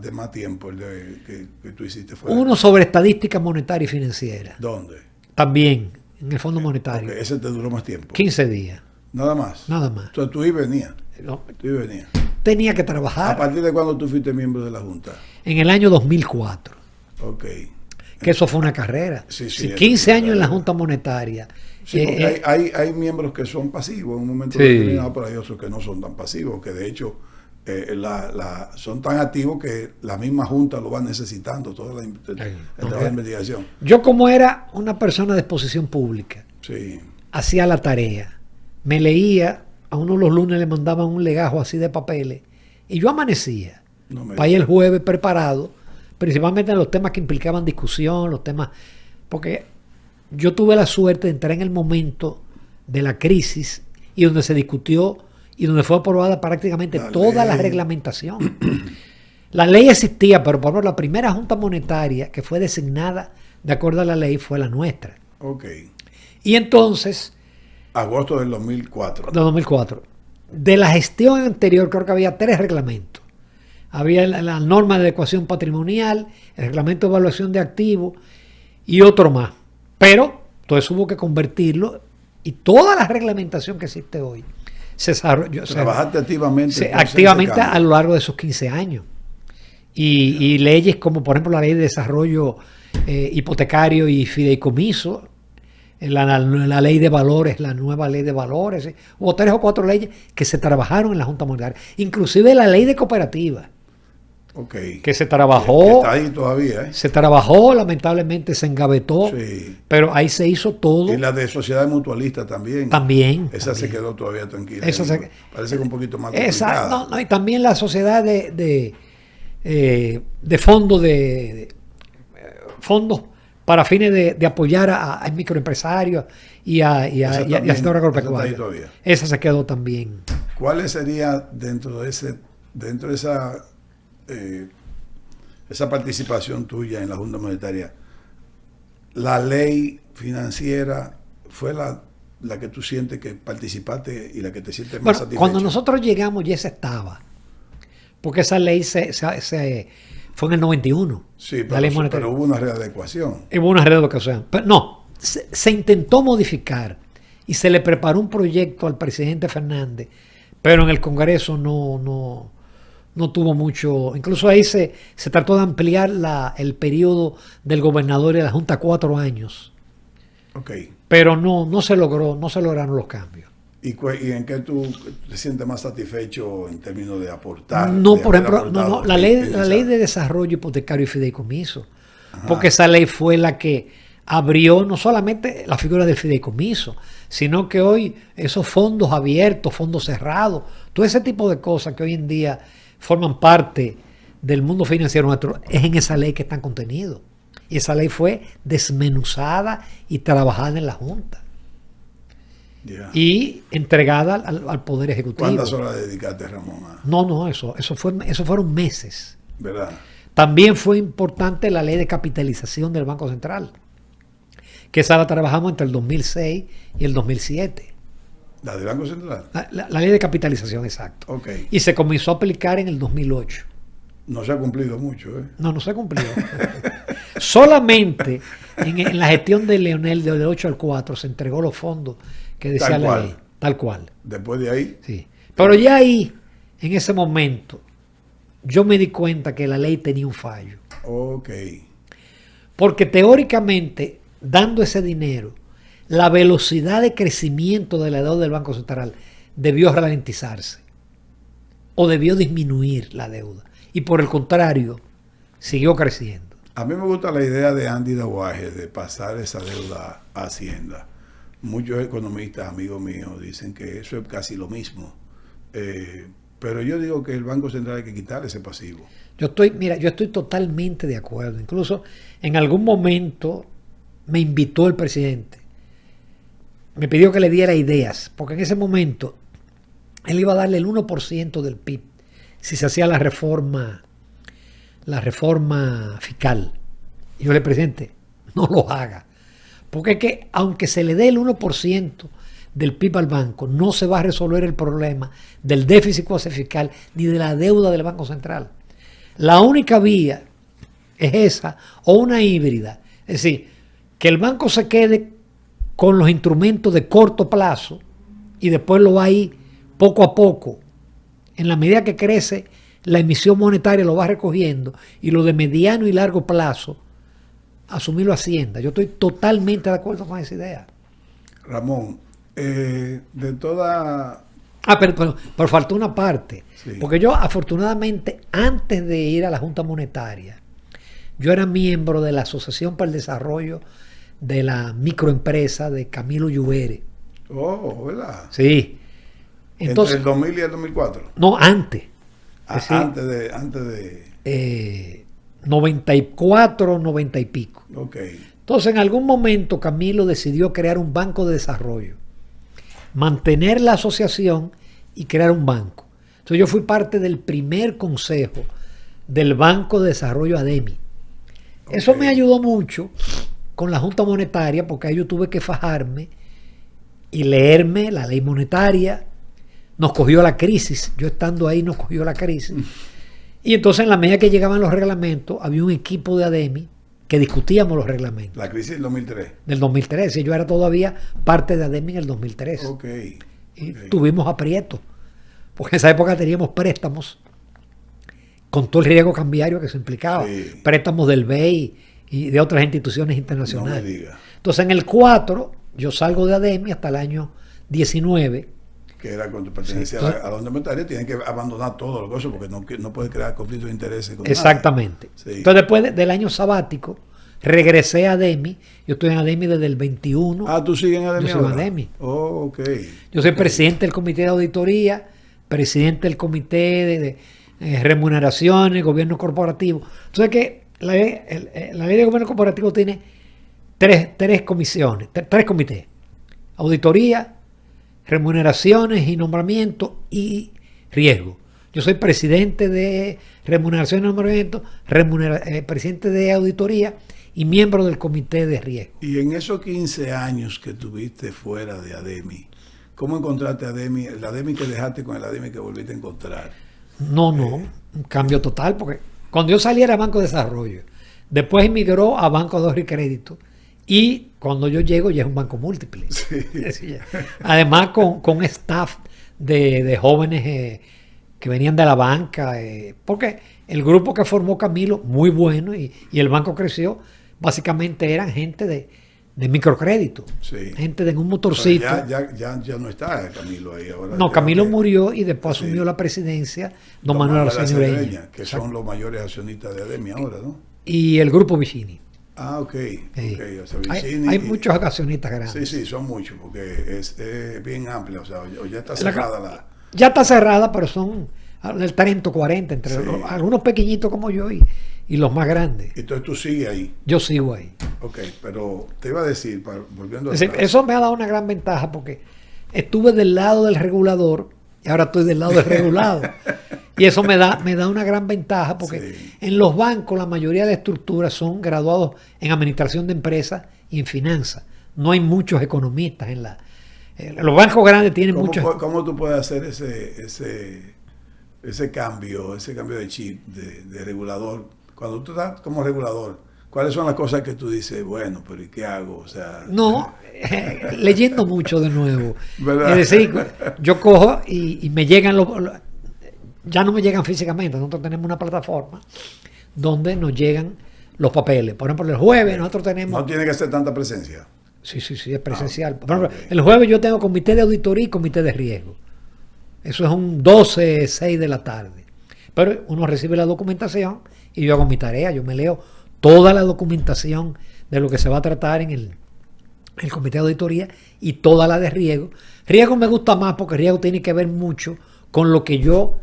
de más tiempo que tú hiciste fuera? Uno sobre estadística monetaria y financiera. ¿Dónde? También en el Fondo Monetario. Ok, ese te duró más tiempo. 15 días. Nada más. Nada más. Entonces tú ibas y venías. No, Tú ibas y venías. tenía que ¿A trabajar partir de cuándo tú fuiste miembro de la Junta? en el año 2004. Ok. Que eso fue una carrera. Sí, Si eso 15 fue una años en la carrera. Junta Monetaria. Sí, porque hay miembros que son pasivos en un momento Sí. determinado, pero hay otros que no son tan pasivos, que de hecho son tan activos que la misma Junta lo va necesitando, toda el trabajo de investigación. Yo como era una persona de exposición pública Sí. hacía la tarea, me leía, a uno los lunes le mandaban un legajo así de papeles, y yo amanecía para ir el jueves preparado, principalmente en los temas que implicaban discusión, los temas, porque yo tuve la suerte de entrar en el momento de la crisis y donde se discutió y donde fue aprobada prácticamente toda la reglamentación. La ley existía, pero por ejemplo, la primera Junta Monetaria que fue designada de acuerdo a la ley fue la nuestra. Ok. Y entonces... Agosto del 2004. De 2004. De la gestión anterior creo que había 3 reglamentos. Había la norma de adecuación patrimonial, el reglamento de evaluación de activos y otro más. Pero todo eso hubo que convertirlo y toda la reglamentación que existe hoy se desarrolló. Trabajaste activamente. Activamente a lo largo de esos 15 años. Y leyes como por ejemplo la ley de desarrollo hipotecario y fideicomiso, la ley de valores, la nueva ley de valores. Hubo 3 o 4 leyes que se trabajaron en la Junta Monetaria. Inclusive la ley de cooperativas. Okay. Que se trabajó. Que está ahí todavía, ¿eh? Se trabajó, lamentablemente se engavetó. Sí. Pero ahí se hizo todo. Y la de sociedades mutualistas también. También. Esa se quedó todavía tranquila. Parece que un poquito más complicada. No, y también la sociedad de fondos fondos para fines de apoyar a microempresarios y a sector agropecuario. Esa se quedó también. ¿Cuál sería dentro de esa participación tuya en la Junta Monetaria, la ley financiera fue la que tú sientes que participaste y la que te sientes más satisfecho? Cuando nosotros llegamos ya se estaba, porque esa ley fue en el 91. Sí, pero hubo una readecuación. Hubo una readecuación. Pero no, se intentó modificar y se le preparó un proyecto al presidente Fernández, pero en el Congreso no tuvo mucho. Incluso ahí se trató de ampliar el periodo del gobernador y de la Junta a 4 años. Okay. Pero no se lograron los cambios. ¿Y en qué tú te sientes más satisfecho en términos de aportar? Por ejemplo, la ley de desarrollo hipotecario y fideicomiso. Ajá. Porque esa ley fue la que abrió no solamente la figura del fideicomiso, sino que hoy esos fondos abiertos, fondos cerrados, todo ese tipo de cosas que hoy en día forman parte del mundo financiero nuestro, es en esa ley que están contenidos. Y esa ley fue desmenuzada y trabajada en la Junta. Yeah. Y entregada al Poder Ejecutivo. ¿Cuántas horas dedicaste, Ramón? No, eso fueron meses. ¿Verdad? También fue importante la ley de capitalización del Banco Central, que esa la trabajamos entre el 2006 y el 2007. ¿La del Banco Central? La ley de capitalización, exacto. Okay. Y se comenzó a aplicar en el 2008. No se ha cumplido mucho, ¿eh? No se ha cumplido. Solamente en la gestión de Leonel, del 8 al 4, se entregó los fondos que decía la ley. Tal cual. Después de ahí. Sí. Pero ya ahí, en ese momento, yo me di cuenta que la ley tenía un fallo. Ok. Porque teóricamente, dando ese dinero, la velocidad de crecimiento de la deuda del Banco Central debió ralentizarse o debió disminuir la deuda. Y por el contrario, siguió creciendo. A mí me gusta la idea de Andy Dawaje de pasar esa deuda a Hacienda. Muchos economistas, amigos míos, dicen que eso es casi lo mismo. Pero yo digo que el Banco Central hay que quitar ese pasivo. Yo estoy totalmente de acuerdo. Incluso en algún momento me invitó el presidente. Me pidió que le diera ideas, porque en ese momento él iba a darle el 1% del PIB si se hacía la reforma fiscal. Y yo le dije, presidente, no lo haga. Porque es que aunque se le dé el 1% del PIB al banco, no se va a resolver el problema del déficit cuasi fiscal ni de la deuda del Banco Central. La única vía es esa o una híbrida. Es decir, que el banco se quede con los instrumentos de corto plazo y después lo va a ir poco a poco. En la medida que crece la emisión monetaria lo va recogiendo y lo de mediano y largo plazo asumirlo Hacienda. Yo estoy totalmente de acuerdo con esa idea. Ramón, de toda... Pero faltó una parte. Sí. Porque yo, afortunadamente, antes de ir a la Junta Monetaria, yo era miembro de la Asociación para el Desarrollo de la Microempresa de Camilo Lluvere. Oh, ¿verdad? Sí. Entonces, ¿Entre el 2000 y el 2004? no, antes. Ah, Es decir, antes de... 94, 90 y pico. Ok. Entonces, en algún momento Camilo decidió crear un banco de desarrollo, mantener la asociación y crear un banco. Entonces, yo fui parte del primer consejo del Banco de Desarrollo ADEMI. Eso me ayudó mucho con la Junta Monetaria, porque ahí yo tuve que fajarme y leerme la ley monetaria. Nos cogió la crisis, yo estando ahí nos cogió la crisis. Y entonces, en la medida que llegaban los reglamentos, había un equipo de ADEMI que discutíamos los reglamentos. La crisis del 2003. Del 2013. Yo era todavía parte de ADEMI en el 2013. Ok. Y tuvimos aprietos, porque en esa época teníamos préstamos con todo el riesgo cambiario que se implicaba. Sí. Préstamos del BEI y de otras instituciones internacionales. No me diga. Entonces, en el 4, yo salgo de ADEMI hasta el año 19. Que era cuando pertenecía a la Junta Monetaria, tienen que abandonar todo lo cosas porque no puede crear conflictos de intereses con Exactamente. Sí. Entonces, después del año sabático, regresé a ADEMI. Yo estoy en ADEMI desde el 21. Ah, ¿tú sigues en ADEMI? Yo sigo en ahora? ADEMI. Oh, ok. Yo soy presidente del comité de auditoría, presidente del comité de remuneraciones, gobierno corporativo. Entonces, que la ley de gobierno corporativo tiene tres comisiones, tres comités: auditoría, remuneraciones y nombramiento y riesgo. Yo soy presidente de remuneración y nombramiento, presidente de auditoría y miembro del comité de riesgo. Y en esos 15 años que tuviste fuera de ADEMI, ¿cómo encontraste ADEMI? El ADEMI que dejaste con el ADEMI que volviste a encontrar. No, un cambio total, porque cuando yo salí era Banco de Desarrollo, después emigró a Banco de Ahorro y Crédito, y cuando yo llego ya es un banco múltiple. Sí. Además con staff de jóvenes que venían de la banca, porque el grupo que formó Camilo, muy bueno, y el banco creció, básicamente eran gente de microcrédito, Sí. gente de un motorcito. Ya no está Camilo ahí ahora. No, Camilo murió y después asumió la presidencia don Manuel Arsenio Ureña, que son los mayores accionistas de ADEMI ahora, ¿no? y el grupo Vicini. Ah, ok. O sea, Hay muchos accionistas grandes. Sí, son muchos, porque es bien amplio, o sea, ya está cerrada la... Ya está cerrada, pero son el 30 o 40, entre algunos pequeñitos como yo y los más grandes. Entonces tú sigues ahí. Yo sigo ahí. Ok, pero te iba a decir, volviendo a... Eso me ha dado una gran ventaja, porque estuve del lado del regulador y ahora estoy del lado del regulado. Y eso me da una gran ventaja, porque en los bancos la mayoría de estructuras son graduados en administración de empresas y en finanzas. No hay muchos economistas en los bancos grandes tienen muchos. ¿Cómo tú puedes hacer ese cambio de chip de regulador? Cuando tú estás como regulador, ¿cuáles son las cosas que tú dices, bueno, pero ¿y qué hago? O sea, no, leyendo mucho de nuevo. ¿verdad? Es decir, yo cojo y me llegan ya no me llegan físicamente. Nosotros tenemos una plataforma donde nos llegan los papeles. Por ejemplo, el jueves nosotros tenemos... No tiene que ser tanta presencia. Sí, es presencial. Por ejemplo, el jueves yo tengo comité de auditoría y comité de riesgo. Eso es un 12, 6 de la tarde. Pero uno recibe la documentación y yo hago mi tarea. Yo me leo toda la documentación de lo que se va a tratar en el comité de auditoría y toda la de riesgo. Riesgo me gusta más porque riesgo tiene que ver mucho con lo que yo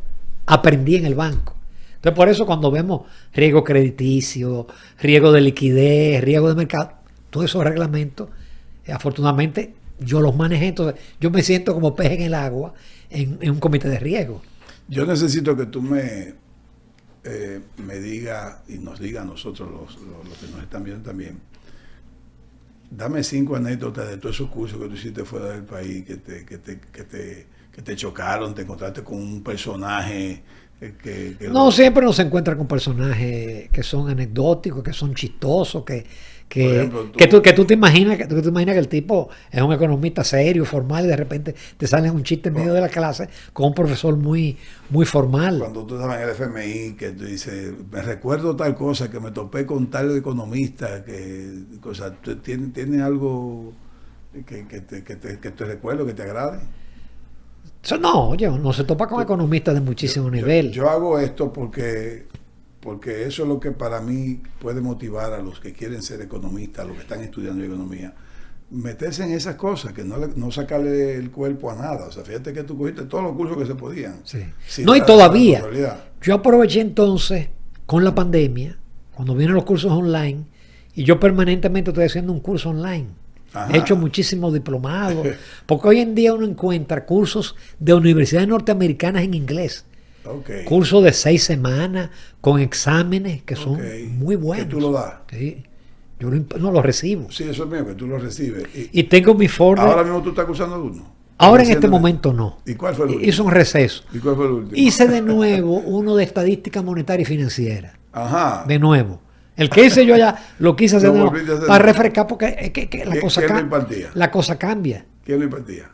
aprendí en el banco. Entonces, por eso cuando vemos riesgo crediticio, riesgo de liquidez, riesgo de mercado, todos esos reglamentos, afortunadamente yo los manejé. Entonces, yo me siento como pez en el agua en un comité de riesgo. Yo necesito que tú me diga y nos diga a nosotros los que nos están viendo también. Dame 5 anécdotas de todos esos cursos que tú hiciste fuera del país que te chocaron, te encontraste con un personaje No, siempre nos encuentra con personajes que son anecdóticos, que son chistosos, que tú te imaginas que el tipo es un economista serio, formal, y de repente te sale un chiste en medio de la clase con un profesor muy, muy formal. Cuando tú estabas en el FMI, que tú dices, me recuerdo tal cosa, que me topé con tal economista, ¿tiene algo que te recuerdo, que te agrade? No, oye, no se topa con economistas de muchísimo nivel. Yo hago esto porque eso es lo que para mí puede motivar a los que quieren ser economistas, a los que están estudiando economía, meterse en esas cosas, que no sacarle el cuerpo a nada. O sea, fíjate que tú cogiste todos los cursos que se podían. Sí. No, y todavía. Yo aproveché entonces con la pandemia, cuando vienen los cursos online, y yo permanentemente estoy haciendo un curso online. Ajá. He hecho muchísimos diplomados, porque hoy en día uno encuentra cursos de universidades norteamericanas en inglés. Cursos de 6 semanas, con exámenes que son muy buenos. ¿Que tú lo das? Sí. Yo no lo recibo. Sí, eso es mío, que tú lo recibes. Y tengo mi forma. ¿Ahora mismo tú estás cursando uno? Ahora en este momento no. ¿Y cuál fue el último? Hice un receso. ¿Y cuál fue el último? Hice de nuevo uno de estadística monetaria y financiera. Ajá. De nuevo. El que hice yo ya lo quise hacer de nuevo para refrescar, porque la cosa cambia. La cosa cambia. ¿Quién lo impartía?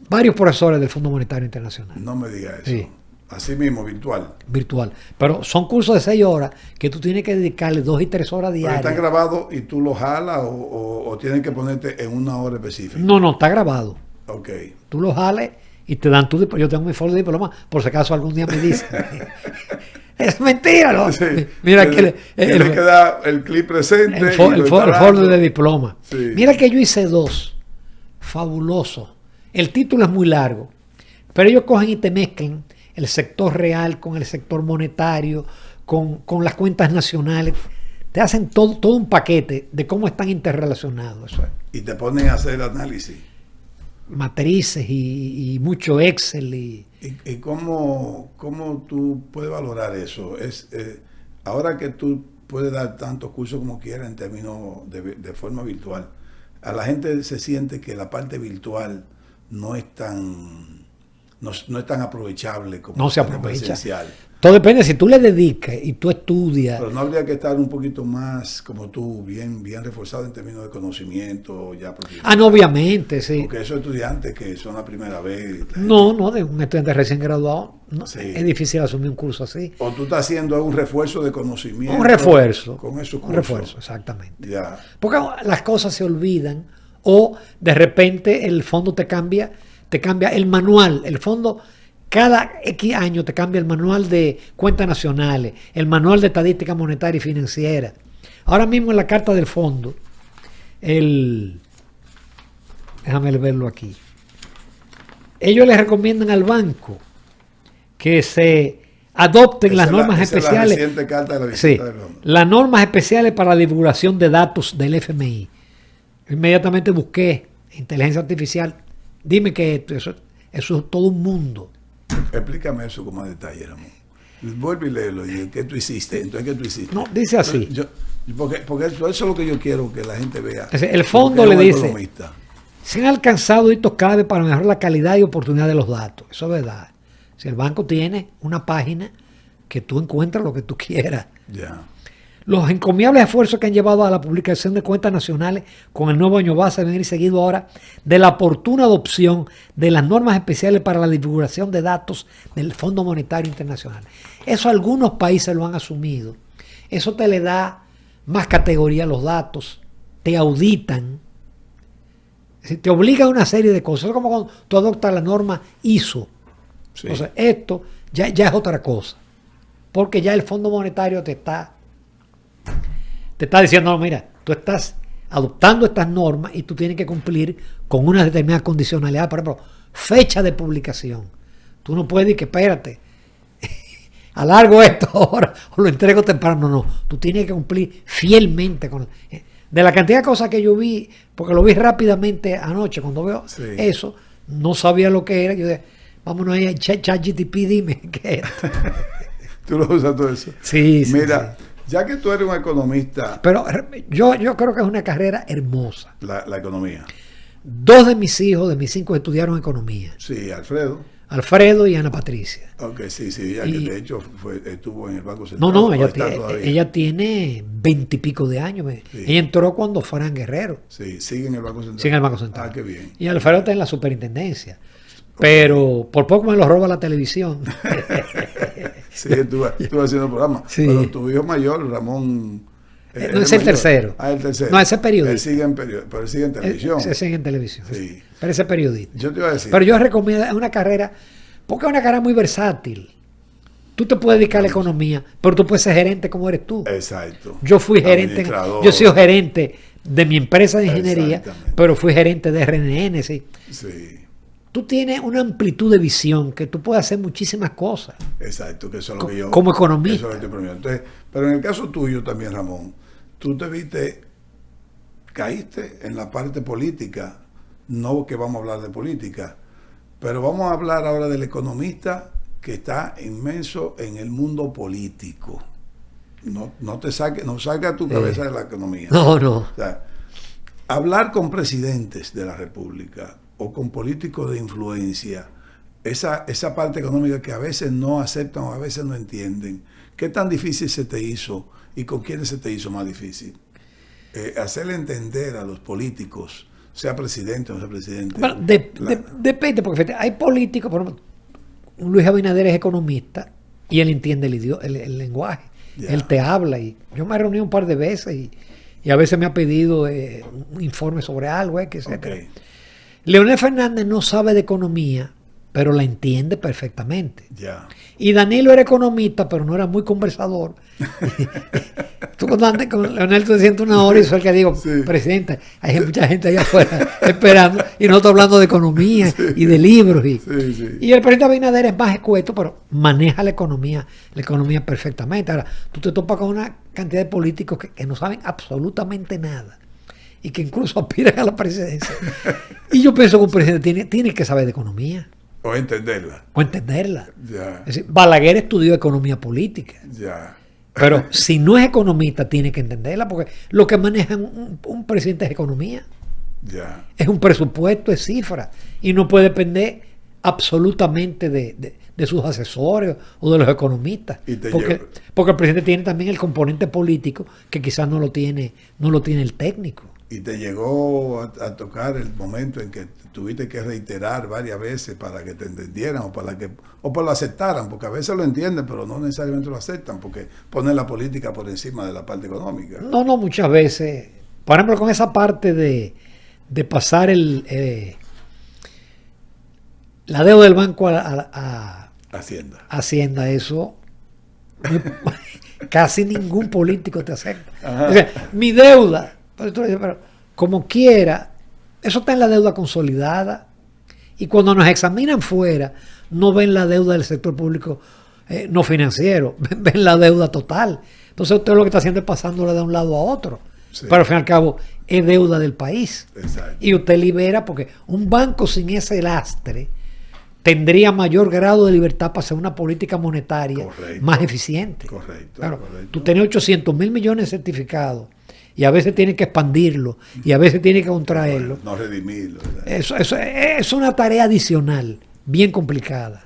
Varios profesores del Fondo Monetario Internacional. No me digas eso. Sí. Así mismo, virtual. Virtual. Pero son cursos de 6 horas que tú tienes que dedicarle 2 y 3 horas diarias. ¿Pero están grabados y tú los jalas o tienes que ponerte en una hora específica? No, está grabado. Ok. Tú los jales y te dan tu diploma. Yo tengo mi folder de diploma, por si acaso algún día me dicen. Es mentira, ¿no? Sí. Mira que tienes que dar el clip presente. El folder de diploma. Sí. Mira que yo hice 2. Fabuloso. El título es muy largo, pero ellos cogen y te mezclan el sector real con el sector monetario, con las cuentas nacionales. Te hacen todo un paquete de cómo están interrelacionados. Y te ponen a hacer análisis. Matrices y mucho Excel. ¿Y cómo tú puedes valorar eso? Ahora que tú puedes dar tantos cursos como quieras en términos de forma virtual, a la gente se siente que la parte virtual no es tan aprovechable como no se aprovecha. Presencial. Todo depende, si tú le dedicas y tú estudias. Pero no habría que estar un poquito más, como tú, bien reforzado en términos de conocimiento ya profesional. No, obviamente, sí. Porque esos estudiantes que son la primera vez. No, de un estudiante recién graduado, no, sí. Es difícil asumir un curso así. O tú estás haciendo un refuerzo de conocimiento. Un refuerzo. Con esos cursos. Un refuerzo, exactamente. Ya. Porque las cosas se olvidan o de repente el fondo te cambia el manual, el fondo. Cada X año te cambia el manual de cuentas nacionales, el manual de estadística monetaria y financiera. Ahora mismo en la carta del fondo, déjame verlo aquí. Ellos les recomiendan al banco que se adopten las normas especiales. La reciente carta de la visita del fondo. Las normas especiales para la divulgación de datos del FMI. Inmediatamente busqué inteligencia artificial. Dime que eso es todo un mundo. Explícame eso con más detalle, Ramón. Vuelve y léelo. ¿Qué tú hiciste? Entonces, ¿qué tú hiciste? No, dice así. Porque eso es lo que yo quiero que la gente vea. El fondo le dice: se han alcanzado hitos clave para mejorar la calidad y oportunidad de los datos. Eso es verdad. Si el banco tiene una página que tú encuentras lo que tú quieras. Ya. Los encomiables esfuerzos que han llevado a la publicación de cuentas nacionales con el nuevo año base deben ir seguido ahora de la oportuna adopción de las normas especiales para la divulgación de datos del Fondo Monetario Internacional. Eso algunos países lo han asumido. Eso te le da más categoría a los datos, te auditan, te obliga a una serie de cosas. Es como cuando tú adoptas la norma ISO. Sí. O sea, esto ya es otra cosa, porque ya el Fondo Monetario te está diciendo: no, mira, tú estás adoptando estas normas y tú tienes que cumplir con unas determinadas condicionalidades. Por ejemplo, fecha de publicación. Tú no puedes decir que espérate, alargo esto ahora o lo entrego temprano. No, tú tienes que cumplir fielmente con... De la cantidad de cosas que yo vi, porque lo vi rápidamente anoche, cuando veo eso, no sabía lo que era. Yo dije, vámonos ahí a ChatGPT, dime qué es. ¿Tú lo usas todo eso? Sí, sí. Mira... Sí. Ya que tú eres un economista... Pero yo creo que es una carrera hermosa. La economía. 2 de mis hijos, de mis 5, estudiaron economía. Sí, Alfredo y Ana Patricia. Ok, sí, ya que de hecho estuvo en el Banco Central. No, ella tiene 20 y pico de años. Sí. Ella entró cuando Fran Guerrero. Sí, sigue en el Banco Central. Sigue en el Banco Central. Ah, qué bien. Y Alfredo está en la superintendencia. Pero por poco me lo roba la televisión. Sí, estuve haciendo el programa. Sí. Pero tu hijo mayor, Ramón... no, es el tercero. El tercero. No, ese es periodista. Pero él sigue en televisión. Él sigue en televisión. Sí. Pero ese es periodista. Yo te iba a decir. Pero yo recomiendo, es una carrera, porque es una carrera muy versátil. Tú te puedes dedicar a la economía, pero tú puedes ser gerente como eres tú. Exacto. Yo fui gerente. Yo he sido gerente de mi empresa de ingeniería, pero fui gerente de RNN, ¿sí? Sí. Tú tienes una amplitud de visión que tú puedes hacer muchísimas cosas. Exacto, que eso es lo que yo... Como economista. Eso es lo que yo Entonces, pero en el caso tuyo también, Ramón, tú te viste, caíste en la parte política, no que vamos a hablar de política, pero vamos a hablar ahora del economista que está inmenso en el mundo político. No te saque, no salga tu cabeza de la economía. No. O sea, hablar con presidentes de la República o con políticos de influencia, esa parte económica que a veces no aceptan o a veces no entienden, ¿qué tan difícil se te hizo y con quiénes se te hizo más difícil? Hacerle entender a los políticos, sea presidente o no sea presidente. Bueno, depende, porque fíjate, hay políticos, por ejemplo, Luis Abinader es economista y él entiende el lenguaje. Yeah. Él te habla y yo me he reunido un par de veces y a veces me ha pedido un informe sobre algo, etc. Okay. Leonel Fernández no sabe de economía, pero la entiende perfectamente. Yeah. Y Danilo era economista, pero no era muy conversador. Tú cuando andas con Leonel, tú te sientes una hora y soy el que digo, sí. Presidente, hay mucha gente allá afuera esperando y no estoy hablando de economía y de libros. Y el presidente Abinader es más escueto, pero maneja la economía perfectamente. Ahora, tú te topas con una cantidad de políticos que no saben absolutamente nada y que incluso aspiran a la presidencia. Y yo pienso que un presidente tiene que saber de economía. O entenderla. Yeah. Es decir, Balaguer estudió economía política. Yeah. Pero si no es economista, tiene que entenderla, porque lo que maneja un presidente es economía. Yeah. Es un presupuesto, es cifra. Y no puede depender absolutamente de sus asesores o de los economistas. Porque el presidente tiene también el componente político que quizás no lo tiene el técnico. Y te llegó a tocar el momento en que tuviste que reiterar varias veces para que te entendieran o para lo aceptaran, porque a veces lo entienden, pero no necesariamente lo aceptan, porque ponen la política por encima de la parte económica. No, muchas veces. Por ejemplo, con esa parte de pasar la deuda del banco a Hacienda, eso casi ningún político te acepta. O sea, mi deuda, pero como quiera, eso está en la deuda consolidada y cuando nos examinan fuera no ven la deuda del sector público no financiero, ven la deuda total. Entonces usted lo que está haciendo es pasándola de un lado a otro. Sí. Pero al fin y al cabo es deuda del país. Exacto. Y usted libera, porque un banco sin ese lastre tendría mayor grado de libertad para hacer una política monetaria más eficiente. Correcto. Claro, tú tienes 800.000 millones certificados y a veces tienes que expandirlo y a veces tienes que contraerlo. No redimirlo. Eso es una tarea adicional, bien complicada.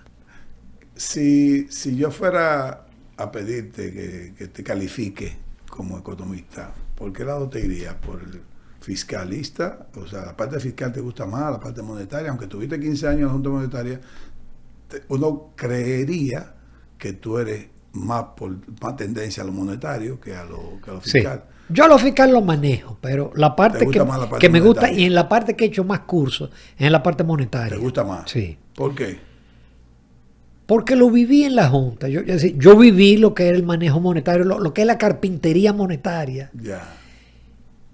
Si yo fuera a pedirte que te califique como economista, ¿por qué lado te irías? ¿Por el fiscalista? O sea, la parte fiscal te gusta más, la parte monetaria, aunque tuviste 15 años en la Junta Monetaria, uno creería que tú eres más tendencia a lo monetario que a lo fiscal. Sí. Yo a lo fiscal lo manejo, pero la parte que me gusta y en la parte que he hecho más cursos es en la parte monetaria. ¿Te gusta más? Sí. ¿Por qué? Porque lo viví en la Junta. Yo viví lo que es el manejo monetario, lo que es la carpintería monetaria. Ya.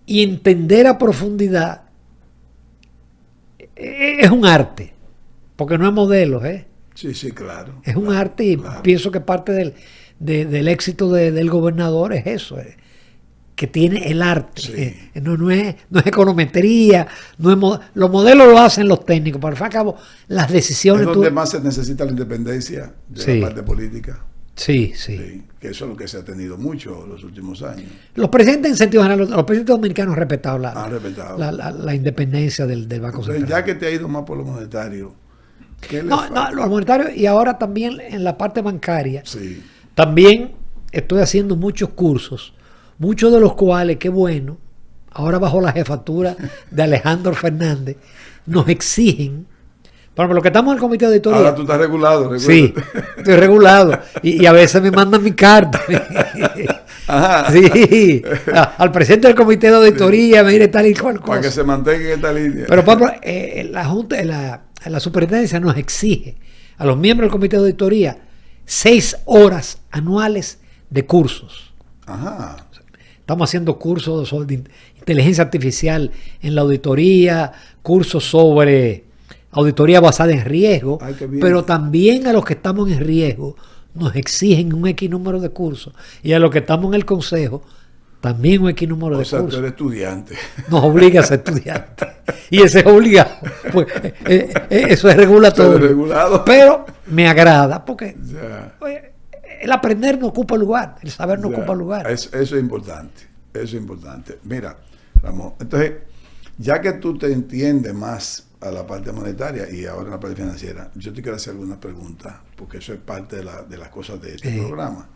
Y entender a profundidad es un arte, porque no es modelo, ¿eh? Sí, claro. Es un arte y pienso que parte del éxito del gobernador es eso, que tiene el arte. Sí. No es econometría, los modelos lo hacen los técnicos, pero al fin y al cabo las decisiones... Es donde más se necesita la independencia de la parte política. Sí. Que eso es lo que se ha tenido mucho los últimos años. Los presidentes, en sentido general, los presidentes dominicanos han respetado la independencia del Banco Central. Ya que te ha ido más por lo monetario, ¿qué le falta? Lo monetario y ahora también en la parte bancaria. Sí. También estoy haciendo muchos cursos, muchos de los cuales, qué bueno, ahora bajo la jefatura de Alejandro Fernández, nos exigen. Por lo que estamos en el comité de auditoría. Ahora tú estás regulado. Sí, estoy regulado. Y a veces me mandan mi carta. Ajá. Sí, al presidente del comité de auditoría, mire tal y cual cosa. Para que se mantenga en esta línea. Pero Pablo, la Junta, la superintendencia nos exige a los miembros del comité de auditoría 6 horas anuales de cursos. Ajá. Estamos haciendo cursos sobre inteligencia artificial en la auditoría, cursos sobre auditoría basada en riesgo, pero también a los que estamos en riesgo nos exigen un X número de cursos y a los que estamos en el consejo también un X número de cursos. O sea, tú eres estudiante. Nos obliga a ser estudiante. Y ese es obligado. Pues, eso es regulatorio. Regulado. Pero me agrada porque oye, el aprender no ocupa lugar, el saber no ocupa lugar. Eso es importante. Eso es importante. Mira, Ramón, entonces, ya que tú te entiendes más a la parte monetaria y ahora a la parte financiera, yo te quiero hacer algunas preguntas, porque eso es parte de las cosas de este programa.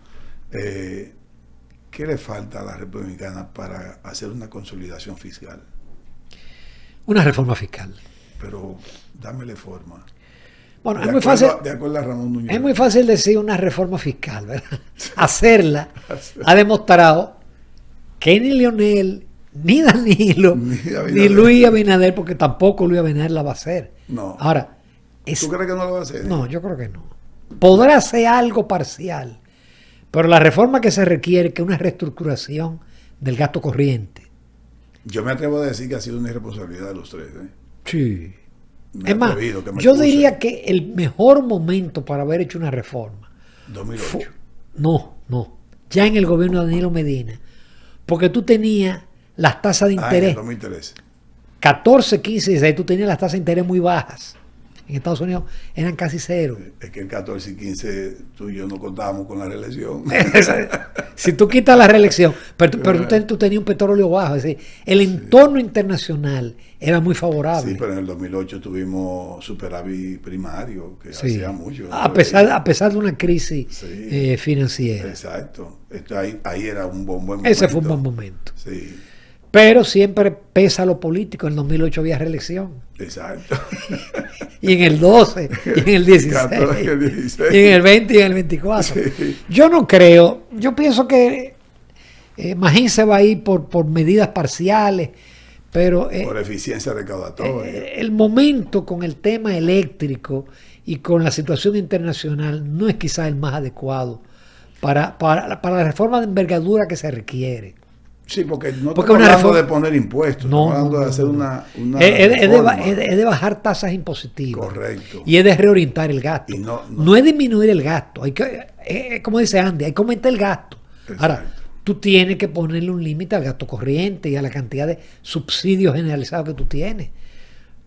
¿Qué le falta a la República Dominicana para hacer una consolidación fiscal? Una reforma fiscal. Pero dámele forma. Bueno, es muy fácil. De acuerdo a Ramón Núñez. Es muy fácil decir una reforma fiscal, ¿verdad? Hacerla ha demostrado que ni Leonel, ni Danilo, ni Luis Abinader, porque tampoco Luis Abinader la va a hacer. No. Ahora, ¿tú crees que no la va a hacer? No, yo creo que no. Podrá ser algo parcial, pero la reforma que se requiere, que es una reestructuración del gasto corriente. Yo me atrevo a decir que ha sido una irresponsabilidad de los tres. Sí. Es más, yo diría que el mejor momento para haber hecho una reforma 2008. No. Ya en el gobierno de Danilo Medina. Porque tú tenías las tasas de interés. En 2013. 14, 15, 16, tú tenías las tasas de interés muy bajas. En Estados Unidos eran casi cero. Es que en 14 y 15 tú y yo no contábamos con la reelección. Si tú quitas la reelección, pero tú tenías un petróleo bajo. Es decir, el entorno internacional era muy favorable. Sí, pero en el 2008 tuvimos superávit primario, que hacía mucho. A pesar de una crisis financiera. Exacto. Ahí era un buen momento. Ese fue un buen momento. Sí. Pero siempre pesa lo político. En el 2008 había reelección. Exacto. Y en el 12, y en el 16, 14, el 16. y en el 20 y en el 24. Sí. Yo no creo. Yo pienso que Magín se va a ir por medidas parciales, pero... por eficiencia recaudatoria. El momento con el tema eléctrico y con la situación internacional no es quizás el más adecuado para la reforma de envergadura que se requiere. Sí, porque no estamos hablando de poner impuestos, estamos hablando de hacer una es de bajar tasas impositivas. Correcto. Y es de reorientar el gasto. Y no es disminuir el gasto. Hay que, como dice Andy, hay que aumentar el gasto. Exacto. Ahora, tú tienes que ponerle un límite al gasto corriente y a la cantidad de subsidios generalizados que tú tienes.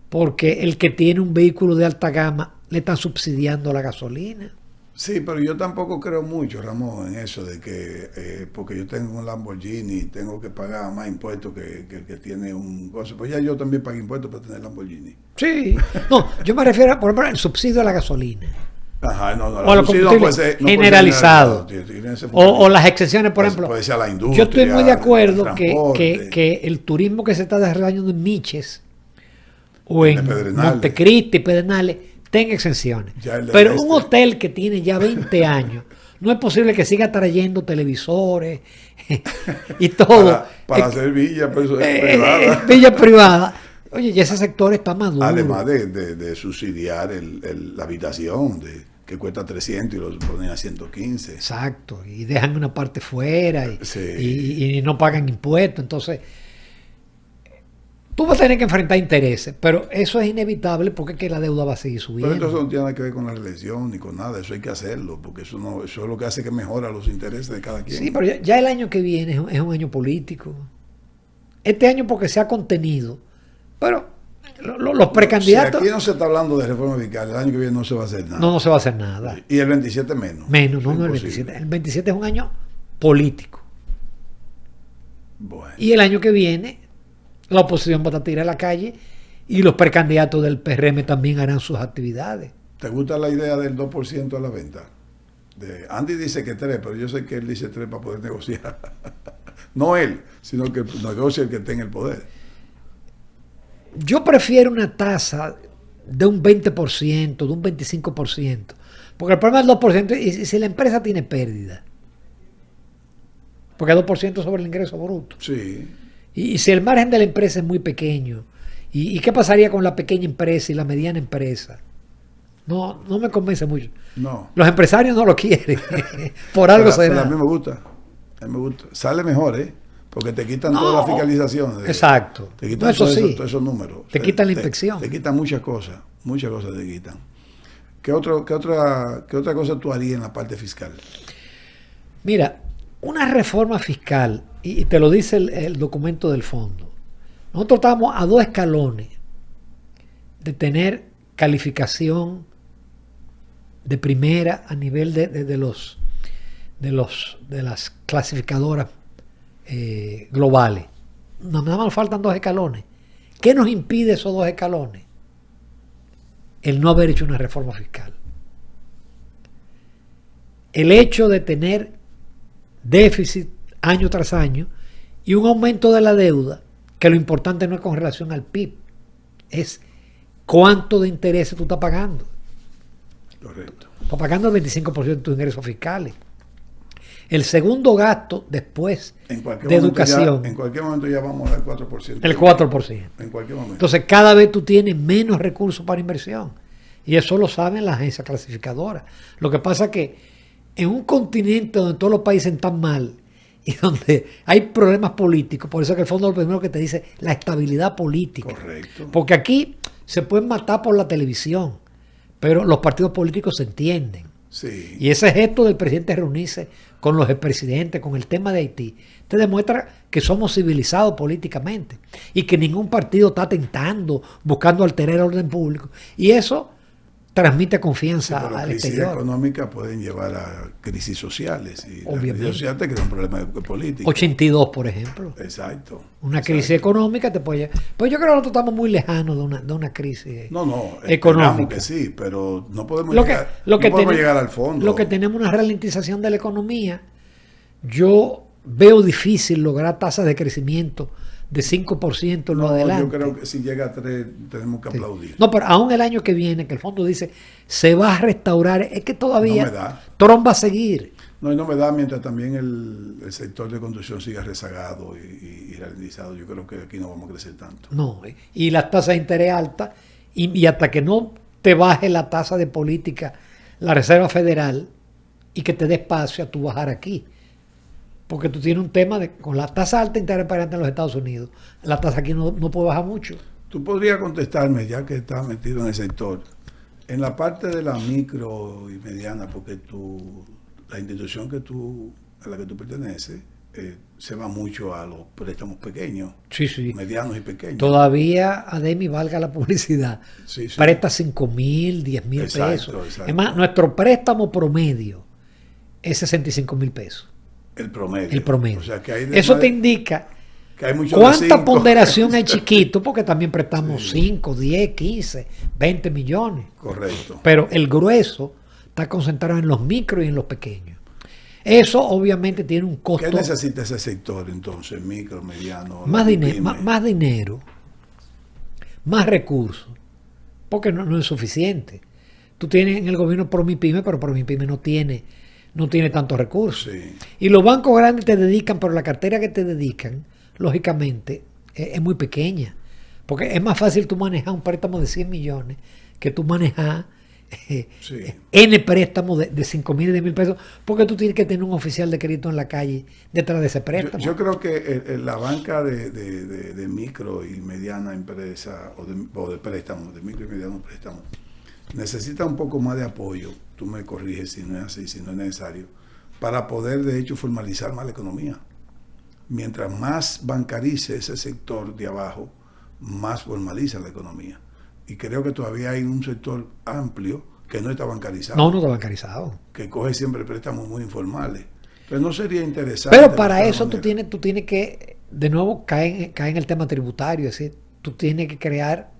Porque el que tiene un vehículo de alta gama le están subsidiando la gasolina. Sí, pero yo tampoco creo mucho, Ramón, en eso de que porque yo tengo un Lamborghini tengo que pagar más impuestos que el que tiene un coche. Pues ya yo también pago impuestos para tener Lamborghini. Sí. No, yo me refiero, por ejemplo, al subsidio a la gasolina. Ajá, no, o a los combustibles generalizados. O las exenciones, por ejemplo. Puede ser a la industria. Yo estoy muy de acuerdo que el turismo que se está desarrollando en Miches o en Montecristi, Pedernales, tenga exenciones. Pero un hotel que tiene ya 20 años, no es posible que siga trayendo televisores y todo. Para hacer villas privadas. Villas privadas. Oye, ya ese sector está maduro. Además de subsidiar la habitación, que cuesta 300 y lo ponen a 115. Exacto. Y dejan una parte fuera y no pagan impuestos. Entonces... Tú vas a tener que enfrentar intereses, pero eso es inevitable porque es que la deuda va a seguir subiendo. Pero eso no tiene nada que ver con la reelección ni con nada, eso hay que hacerlo, porque eso es lo que hace que mejora los intereses de cada quien. Sí, pero ya el año que viene es un año político. Este año porque se ha contenido, pero los precandidatos... Si aquí no se está hablando de reforma fiscal, el año que viene no se va a hacer nada. No se va a hacer nada. Y el 27 menos. Menos, no el 27. El 27 es un año político. Bueno. Y el año que viene... la oposición va a tirar a la calle y los precandidatos del PRM también harán sus actividades. ¿Te gusta la idea del 2% a la venta? Andy dice que 3, pero yo sé que él dice 3 para poder negociar. No él, sino que negocie el que tenga el poder. Yo prefiero una tasa de un 20%, de un 25%, porque el problema del 2% es si la empresa tiene pérdida. Porque es 2% sobre el ingreso bruto. Sí. Y si el margen de la empresa es muy pequeño, ¿y qué pasaría con la pequeña empresa y la mediana empresa? No me convence mucho. No. Los empresarios no lo quieren. Por algo será. Pero a mí me gusta. Sale mejor, Porque te quitan todas las fiscalizaciones. Exacto. Te quitan eso sí. todos esos números. Te quitan la inspección. Te quitan muchas cosas te quitan. ¿Qué otra cosa tú harías en la parte fiscal? Mira, una reforma fiscal, y te lo dice el documento del fondo, nosotros estamos a 2 escalones de tener calificación de primera a nivel de las clasificadoras globales. Nada más nos faltan 2 escalones. ¿Qué nos impide esos 2 escalones? El no haber hecho una reforma fiscal. El hecho de tener déficit año tras año y un aumento de la deuda, que lo importante no es con relación al PIB, es cuánto de intereses tú estás pagando. Correcto. Estás pagando el 25% de tus ingresos fiscales. El segundo gasto después de educación. En cualquier momento ya vamos al 4%. El 4%. En cualquier momento. Entonces cada vez tú tienes menos recursos para inversión. Y eso lo saben las agencias clasificadoras. Lo que pasa es que en un continente donde todos los países están mal y donde hay problemas políticos, por eso es que el fondo lo primero que te dice la estabilidad política. Correcto. Porque aquí se pueden matar por la televisión, pero los partidos políticos se entienden. Sí. Y ese gesto del presidente reunirse con los expresidentes, con el tema de Haití, te demuestra que somos civilizados políticamente y que ningún partido está tentando, buscando alterar el orden público. Y eso transmite confianza pero al crisis exterior. económicas pueden llevar a crisis sociales. Y Obviamente. la crisis social te crea un problema político. 82, por ejemplo. Exacto. Una crisis económica te puede llevar. Pues yo creo que nosotros estamos muy lejanos de una crisis económica. Que sí, pero no podemos llegar al fondo. Lo que tenemos una ralentización de la economía. Yo veo difícil lograr tasas de crecimiento de 5% en lo adelante. Yo creo que si llega a 3 tenemos que aplaudir. No, pero aún el año que viene, que el fondo dice, se va a restaurar, es que todavía no me da. Trump va a seguir. No, y no me da mientras también el sector de construcción siga rezagado y ralentizado. Yo creo que aquí no vamos a crecer tanto. No, y las tasas de interés altas, y hasta que no te baje la tasa de política, la Reserva Federal, y que te dé espacio a tu bajar aquí. Porque tú tienes un tema de con la tasa alta de interés pagante en los Estados Unidos, la tasa aquí no puede bajar mucho. Tú podrías contestarme, ya que estás metido en el sector, en la parte de la micro y mediana, porque la institución a la que tú perteneces se va mucho a los préstamos pequeños, sí. medianos y pequeños. Todavía, Ademi, valga la publicidad, sí. presta 5,000, 10,000 pesos. Exacto. Es más, nuestro préstamo promedio es 65,000 pesos. El promedio. O sea, que hay eso te indica que hay mucho cuánta ponderación hay chiquito, porque también prestamos 5, 10, 15, 20 millones. Correcto. Pero el grueso está concentrado en los micros y en los pequeños. Eso obviamente tiene un costo. ¿Qué necesita ese sector entonces? Micro, mediano. Más dinero, más recursos, porque no es suficiente. Tú tienes en el gobierno Promipyme, pero Promipyme no tiene tantos recursos. Sí. Y los bancos grandes te dedican, pero la cartera que te dedican, lógicamente, es muy pequeña. Porque es más fácil tú manejar un préstamo de 100 millones que tú manejar N préstamos de 5,000 y 10,000 pesos, porque tú tienes que tener un oficial de crédito en la calle detrás de ese préstamo. Yo creo que la banca de micro y mediana empresa o de préstamos, de micro y mediano préstamos, necesita un poco más de apoyo. Tú me corriges si no es así, si no es necesario, para poder de hecho formalizar más la economía. Mientras más bancarice ese sector de abajo, más formaliza la economía. Y creo que todavía hay un sector amplio que no está bancarizado. No está bancarizado. Que coge siempre préstamos muy informales. Pero no sería interesante. Pero para eso tú tienes que, de nuevo, caer en el tema tributario. Es decir, tú tienes que crear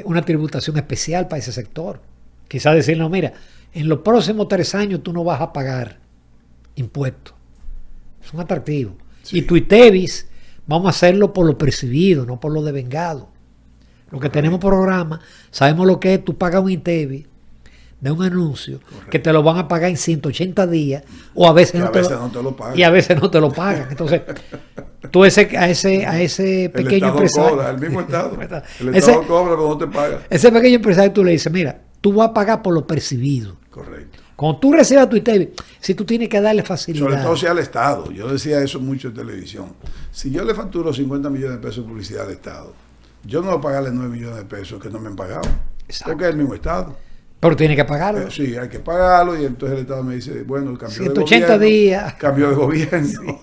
una tributación especial para ese sector. Quizás decir, no, mira, en los próximos 3 años tú no vas a pagar impuestos. Es un atractivo. Sí. Y tu ITEVIS, vamos a hacerlo por lo percibido, no por lo devengado. Lo que tenemos programa, sabemos lo que es, tú pagas un ITEVIS de un anuncio, que te lo van a pagar en 180 días, o a veces, no te lo pagan. Y a veces no te lo pagan. Entonces, tú a ese pequeño empresario. Cobra, el mismo Estado. El Estado cobra, pero no te paga. Ese pequeño empresario tú le dices, mira, tú vas a pagar por lo percibido. Correcto. Cuando tú recibas tu ITEVI, si tú tienes que darle facilidad. Sobre todo si al Estado. Yo decía eso mucho en televisión. Si yo le facturo 50 millones de pesos de publicidad al Estado, yo no voy a pagarle 9 millones de pesos que no me han pagado. Exacto. Porque es el mismo Estado. Pero tiene que pagarlo. Sí, hay que pagarlo y entonces el Estado me dice, bueno, el cambio 180 de gobierno, días. Cambio de gobierno.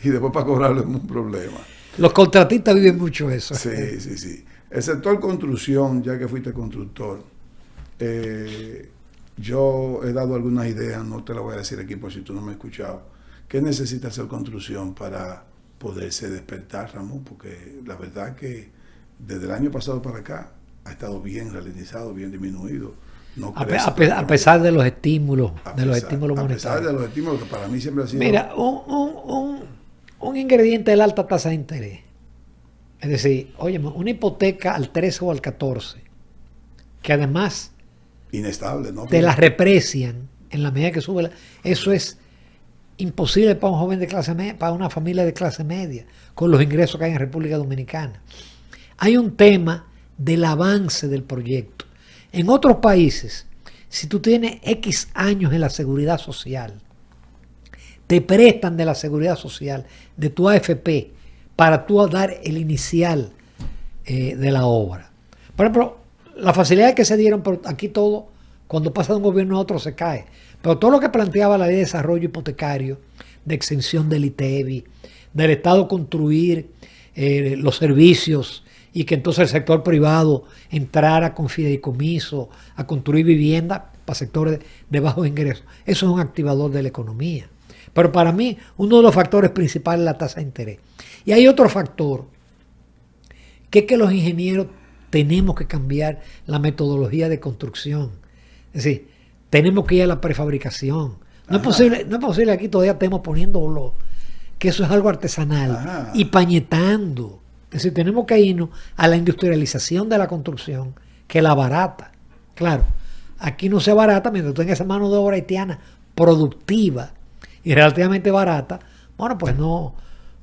Y después para cobrarlo es un problema. Los contratistas viven mucho eso. Sí, sí, sí. El sector construcción, ya que fuiste constructor, yo he dado algunas ideas, no te las voy a decir aquí por si tú no me has escuchado. ¿Qué necesita hacer construcción para poderse despertar, Ramón? Porque la verdad que desde el año pasado para acá ha estado bien ralentizado, bien disminuido. No a pesar de los estímulos, monetarios. A pesar de los estímulos que para mí siempre ha sido... Mira, un ingrediente de la alta tasa de interés. Es decir, oye, una hipoteca al 13 o al 14, que además inestable, ¿no? te la reprecian en la medida que sube. Eso es imposible para un joven de clase media, para una familia de clase media, con los ingresos que hay en República Dominicana. Hay un tema del avance del proyecto. En otros países, si tú tienes X años en la seguridad social, te prestan de la seguridad social, de tu AFP, para tú dar el inicial de la obra. Por ejemplo, las facilidades que se dieron, pero aquí todo, cuando pasa de un gobierno a otro, se cae. Pero todo lo que planteaba la ley de desarrollo hipotecario, de exención del ITEVI, del Estado construir los servicios y que entonces el sector privado entrara con fideicomiso a construir vivienda para sectores de bajos ingresos. Eso es un activador de la economía. Pero para mí, uno de los factores principales es la tasa de interés. Y hay otro factor, que es que los ingenieros tenemos que cambiar la metodología de construcción. Es decir, tenemos que ir a la prefabricación. No es posible aquí todavía estemos poniendo que eso es algo artesanal y pañetando. Es decir, tenemos que irnos a la industrialización de la construcción, que la barata. Claro, aquí no se barata mientras tú tengas esa mano de obra haitiana productiva y relativamente barata. Bueno, pues no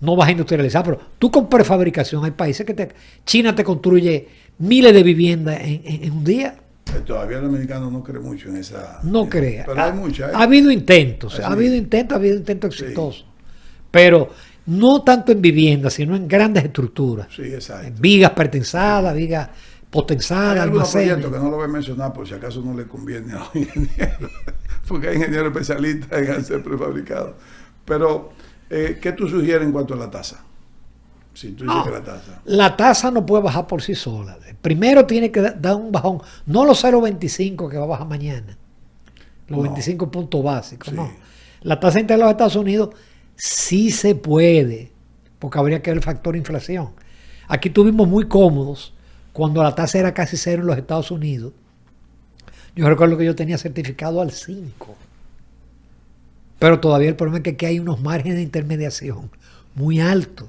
vas a industrializar, pero tú con prefabricación hay países que China te construye miles de viviendas en un día. Todavía el dominicano no cree mucho en esa... No cree. Pero hay mucha. Ha habido intentos, ha habido intentos exitosos. Sí. Pero no tanto en viviendas, sino en grandes estructuras. Sí, exacto. Vigas pertensadas, vigas potenciadas, hay algunos almacenes. proyectos que no lo voy a mencionar por si acaso no le conviene a los ingenieros, porque hay ingenieros especialistas en hacer prefabricados. Pero, ¿qué tú sugieres en cuanto a la tasa? Si tú dices que la tasa no puede bajar por sí sola. Primero tiene que dar un bajón, no los 0,25 que va a bajar mañana, los 25 puntos básicos, no. La tasa interna de los Estados Unidos sí se puede, porque habría que ver el factor inflación. Aquí estuvimos muy cómodos cuando la tasa era casi cero en los Estados Unidos. Yo recuerdo que yo tenía certificado al 5. Pero todavía el problema es que aquí hay unos márgenes de intermediación muy altos.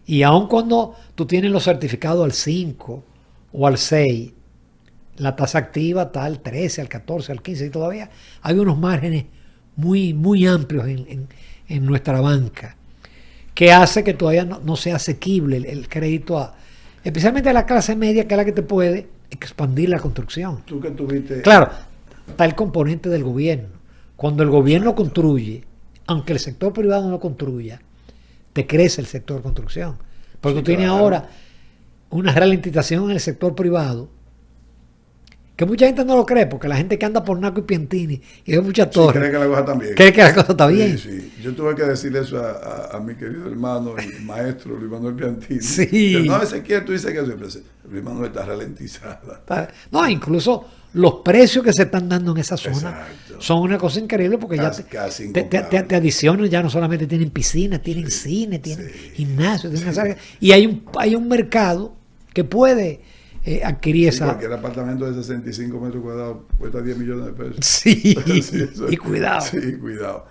Y aun cuando tú tienes los certificados al 5 o al 6, la tasa activa está al 13, al 14, al 15, y todavía hay unos márgenes muy, muy amplios en nuestra banca, que hace que todavía no sea asequible el crédito especialmente a la clase media, que es la que te puede expandir la construcción. Tú que tuviste... Claro, está el componente del gobierno. Cuando el gobierno construye, aunque el sector privado no construya, te crece el sector de construcción. Porque tú tienes ahora una ralentización en el sector privado, que mucha gente no lo cree, porque la gente que anda por Naco y Piantini y ve muchas torres, cree que la cosa está bien. Cree que la cosa está bien. Sí. Yo tuve que decirle eso a mi querido hermano y maestro Luis Manuel Piantini. Sí. Pero no, Ezequiel, tú dices que eso. Luis Manuel está ralentizada. No, incluso los precios que se están dando en esa zona son una cosa increíble, porque casi te adicionan, ya no solamente tienen piscina, tienen cine, tienen gimnasio, tienen y hay un mercado que puede adquirir esa... Cualquier apartamento de 65 metros cuadrados cuesta 10 millones de pesos. Sí, y cuidado. Sí, cuidado.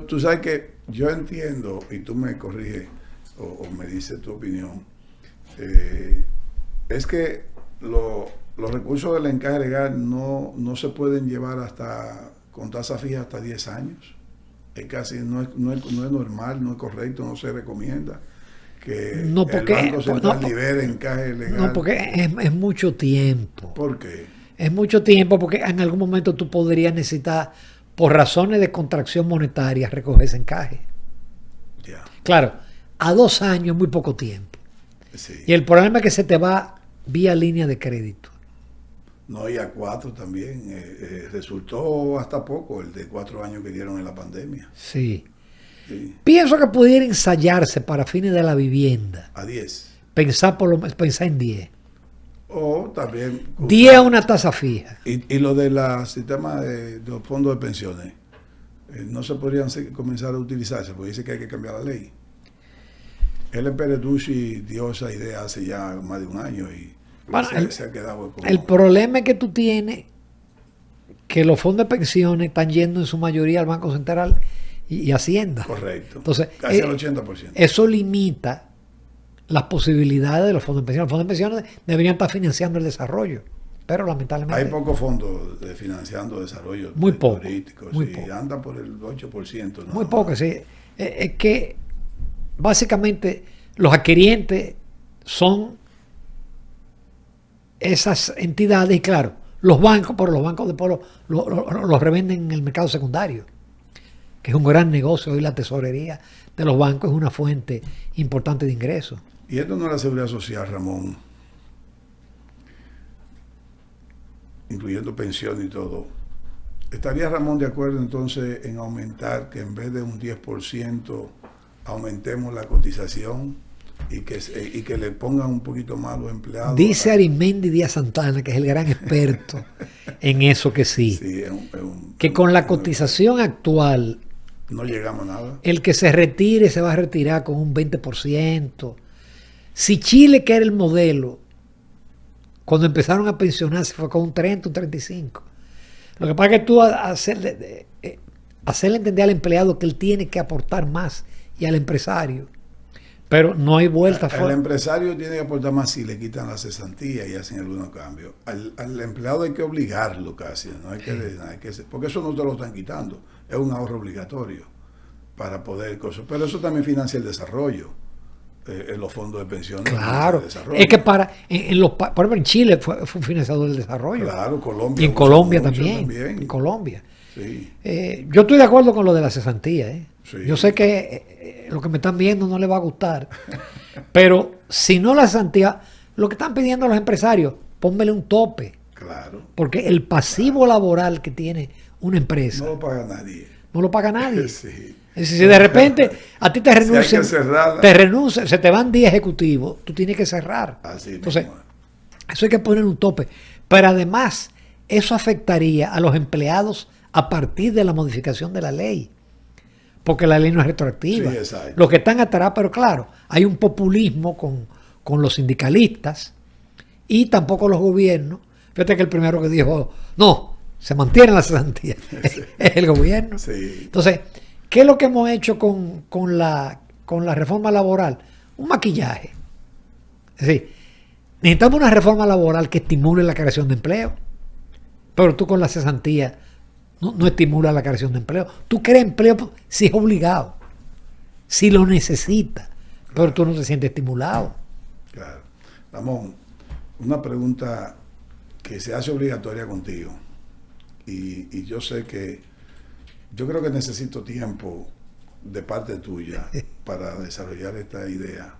Tú sabes que yo entiendo, y tú me corriges o me dices tu opinión, es que los recursos del encaje legal no se pueden llevar con tasa fija hasta 10 años. Es casi, no es normal, no es correcto, no se recomienda que el Banco Central libere encaje legal. No, porque es mucho tiempo. ¿Por qué? Es mucho tiempo, porque en algún momento tú podrías necesitar por razones de contracción monetaria, recoger ese encaje. Ya. Claro, a 2 años es muy poco tiempo. Sí. Y el problema es que se te va vía línea de crédito. No, y a 4 también. Resultó hasta poco el de 4 años que dieron en la pandemia. Sí. Sí. Pienso que pudiera ensayarse para fines de la vivienda. A 10. Pensar en 10. O también... 10 a una tasa fija. Y lo de la sistema de los fondos de pensiones, no se podrían comenzar a utilizarse, porque dice que hay que cambiar la ley. LP Reducci dio esa idea hace ya más de un año y Bueno, se ha quedado como... El problema es que tú tienes que los fondos de pensiones están yendo en su mayoría al Banco Central y Hacienda. Correcto. Entonces, casi el 80%. Eso limita las posibilidades de los fondos de pensiones. Los fondos de pensiones deberían estar financiando el desarrollo, pero lamentablemente... Hay pocos fondos de financiando desarrollo muy poco, turísticos. muy Sí, poco. anda por el 8%. Muy poco, sí. Es que básicamente los adquirientes son esas entidades y claro, los bancos, pero los bancos después los revenden en el mercado secundario, que es un gran negocio. Hoy la tesorería de los bancos es una fuente importante de ingresos. Y esto no es la seguridad social, Ramón, incluyendo pensión y todo. ¿Estaría Ramón de acuerdo entonces en aumentar, que en vez de un 10% aumentemos la cotización y que le pongan un poquito más a los empleados? Dice Arimendi Díaz Santana, que es el gran experto en eso, que sí. Sí, que con la cotización actual no llegamos a nada. El que se retire se va a retirar con un 20%. Si Chile, que era el modelo, cuando empezaron a pensionarse fue con un 30, un 35%. Lo que pasa es que tú hacerle entender al empleado que él tiene que aportar más y al empresario. Pero no hay vuelta. El empresario tiene que aportar más si le quitan la cesantía y hacen algunos cambios. Al empleado hay que obligarlo casi, no hay que, porque eso no te lo están quitando, es un ahorro obligatorio para poder cosas. Pero eso también financia el desarrollo, en los fondos de pensiones. Claro, De desarrollo. es que por ejemplo en Chile fue un financiador del desarrollo. Claro, Colombia. Y en Colombia mucho también. En Colombia. Sí. Yo estoy de acuerdo con lo de la cesantía. Sí. Yo sé que lo que me están viendo no les va a gustar, pero si no la cesantía, lo que están pidiendo los empresarios, pónmele un tope. Claro. Porque el pasivo laboral que tiene una empresa no lo paga nadie. No lo paga nadie. Sí. Es decir, si de repente a ti te renuncian, si se te van 10 ejecutivos, tú tienes que cerrar. Así Entonces, mismo. eso hay que poner un tope. Pero además, eso afectaría a los empleados a partir de la modificación de la ley. Porque la ley no es retroactiva. Sí, exacto. Los que están atrás, pero claro, hay un populismo con los sindicalistas y tampoco los gobiernos. Fíjate que el primero que dijo, no, se mantiene la cesantía, sí. Es el gobierno. Sí. Entonces, ¿qué es lo que hemos hecho con la reforma laboral? Un maquillaje. Es decir, necesitamos una reforma laboral que estimule la creación de empleo, pero tú con la cesantía no estimula la creación de empleo. Tú creas empleo si es obligado, si lo necesitas, pero tú no te sientes estimulado. Claro. Ramón, una pregunta que se hace obligatoria contigo, y yo sé que yo creo que necesito tiempo de parte tuya para desarrollar esta idea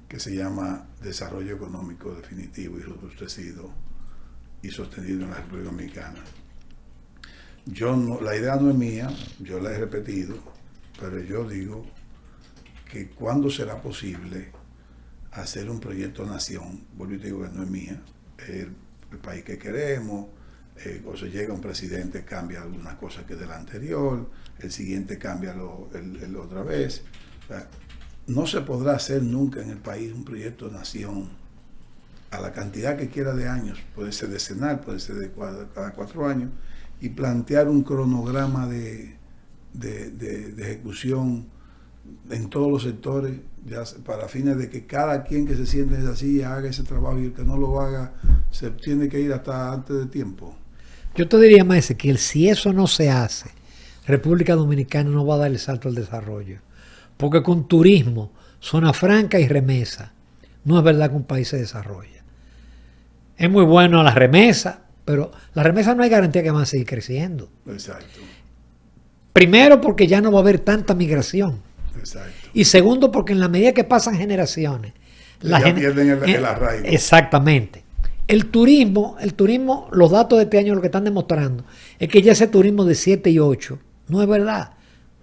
que se llama desarrollo económico definitivo y robustecido y sostenido en la República Dominicana. La idea no es mía, yo la he repetido, pero yo digo que cuándo será posible hacer un proyecto nación. Vuelvo y te digo que no es mía, es el país que queremos. O se llega un presidente, cambia algunas cosas que de la anterior, el siguiente cambia el otra vez. O sea, no se podrá hacer nunca en el país un proyecto nación a la cantidad que quiera de años, puede ser decenal, puede ser de cada 4 años, y plantear un cronograma de ejecución en todos los sectores, ya para fines de que cada quien que se siente en esa silla haga ese trabajo, y el que no lo haga se tiene que ir hasta antes de tiempo. Yo te diría más, Ezequiel, si eso no se hace, República Dominicana no va a dar el salto al desarrollo. Porque con turismo, zona franca y remesa, no es verdad que un país se desarrolla. Es muy bueno la remesa, pero la remesa no hay garantía que van a seguir creciendo. Exacto. Primero, porque ya no va a haber tanta migración. Exacto. Y segundo, porque en la medida que pasan generaciones, pierden el arraigo. Exactamente. El turismo, los datos de este año lo que están demostrando es que ya ese turismo de 7 y 8 no es verdad.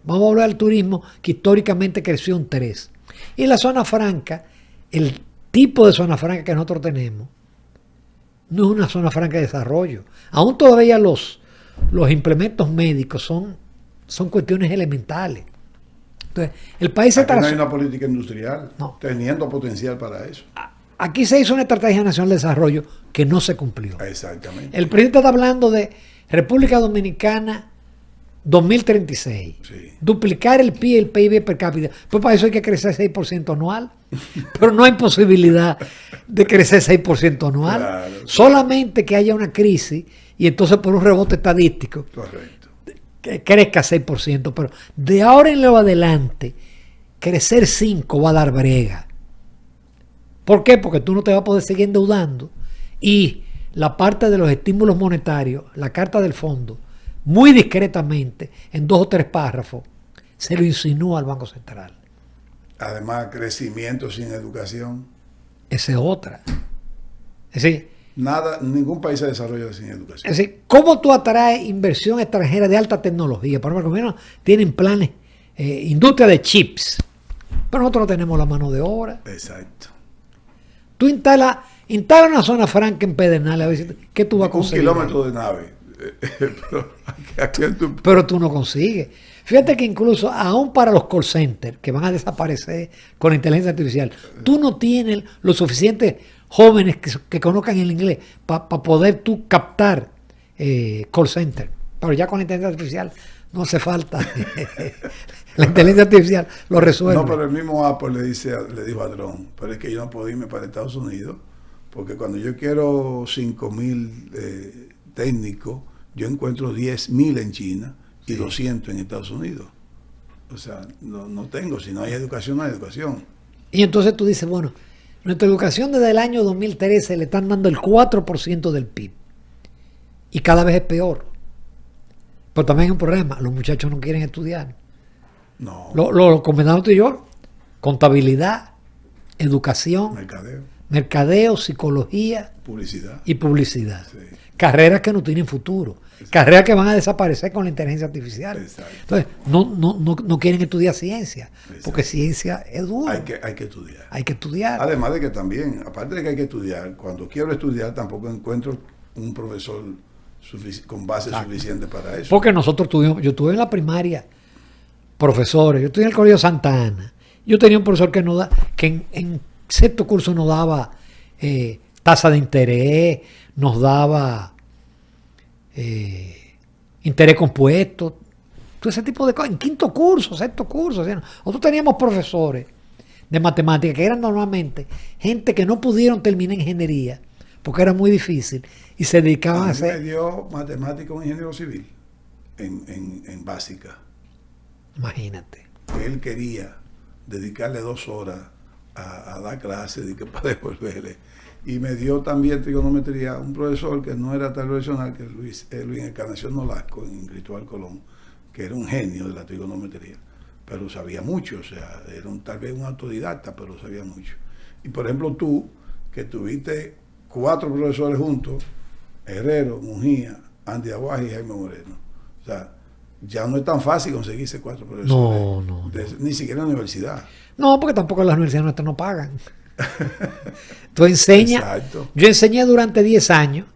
Vamos a hablar del turismo que históricamente creció un 3. Y la zona franca, el tipo de zona franca que nosotros tenemos, no es una zona franca de desarrollo. Aún todavía los implementos médicos son cuestiones elementales. Entonces, el país Aquí no hay una política industrial teniendo potencial para eso. Aquí se hizo una estrategia nacional de desarrollo que no se cumplió. Exactamente. El presidente está hablando de República Dominicana 2036. Sí. Duplicar el PIB y el PIB per cápita. Pues para eso hay que crecer 6% anual. Pero no hay posibilidad de crecer 6% anual. Claro. Solamente que haya una crisis y entonces por un rebote estadístico. Correcto. Que crezca 6%. Pero de ahora en lo adelante, crecer 5% va a dar brega. ¿Por qué? Porque tú no te vas a poder seguir endeudando y la parte de los estímulos monetarios, la carta del fondo, muy discretamente, en 2 o 3 párrafos, se lo insinúa al Banco Central. Además, crecimiento sin educación. Esa es otra. Es decir, ningún país se desarrolla sin educación. Es decir, ¿cómo tú atraes inversión extranjera de alta tecnología? Por ejemplo, el gobierno tienen planes, industria de chips, pero nosotros no tenemos la mano de obra. Exacto. Tú instala una zona franca en Pedernales, a ver si, ¿qué tú vas a conseguir? 1 kilómetro de nave. Pero tú no consigues. Fíjate que incluso aún para los call centers que van a desaparecer con la inteligencia artificial, tú no tienes los suficientes jóvenes que conozcan el inglés para poder tú captar call center. Pero ya con la inteligencia artificial no hace falta. La inteligencia artificial lo resuelve. No, pero el mismo Apple le dijo a Trump, pero es que yo no puedo irme para Estados Unidos, porque cuando yo quiero 5,000 técnicos, yo encuentro 10,000 en China y 200 en Estados Unidos. O sea, no tengo. Si no hay educación, no hay educación. Y entonces tú dices, bueno, nuestra educación desde el año 2013 le están dando el 4% del PIB. Y cada vez es peor. Pero también hay un problema. Los muchachos no quieren estudiar. No. Lo combinamos tú y yo. Contabilidad, educación, mercadeo, psicología publicidad. Y publicidad. Sí. Carreras que no tienen futuro. Exacto. Carreras que van a desaparecer con la inteligencia artificial. Exacto. Entonces, no quieren estudiar ciencia. Exacto. Porque ciencia es duro. Hay que estudiar. Hay que estudiar. Además de que también, aparte de que hay que estudiar, cuando quiero estudiar tampoco encuentro un profesor con base suficiente para eso. Porque nosotros yo estuve en la primaria, profesores, yo estuve en el Colegio Santa Ana. Yo tenía un profesor que en sexto curso nos daba tasa de interés, nos daba interés compuesto, todo ese tipo de cosas. En quinto curso, sexto curso. Nosotros teníamos profesores de matemáticas que eran normalmente gente que no pudieron terminar ingeniería porque era muy difícil y se dedicaban a hacer. Me dio matemática un ingeniero civil en básica. Imagínate. Él quería dedicarle 2 horas a dar clases para devolverle. Y me dio también trigonometría un profesor que no era tan profesional, que Luis Encarnación Nolasco en Cristóbal Colón, que era un genio de la trigonometría, pero sabía mucho, o sea, era tal vez un autodidacta, pero sabía mucho. Y por ejemplo tú, que tuviste 4 profesores juntos, Herrero, Mujía, Andy Aguaje y Jaime Moreno. O sea, ya no es tan fácil conseguirse 4 profesores. No. Ni siquiera en la universidad. No, porque tampoco las universidades nuestras no pagan. Tú enseñas. Exacto. Yo enseñé durante 10 años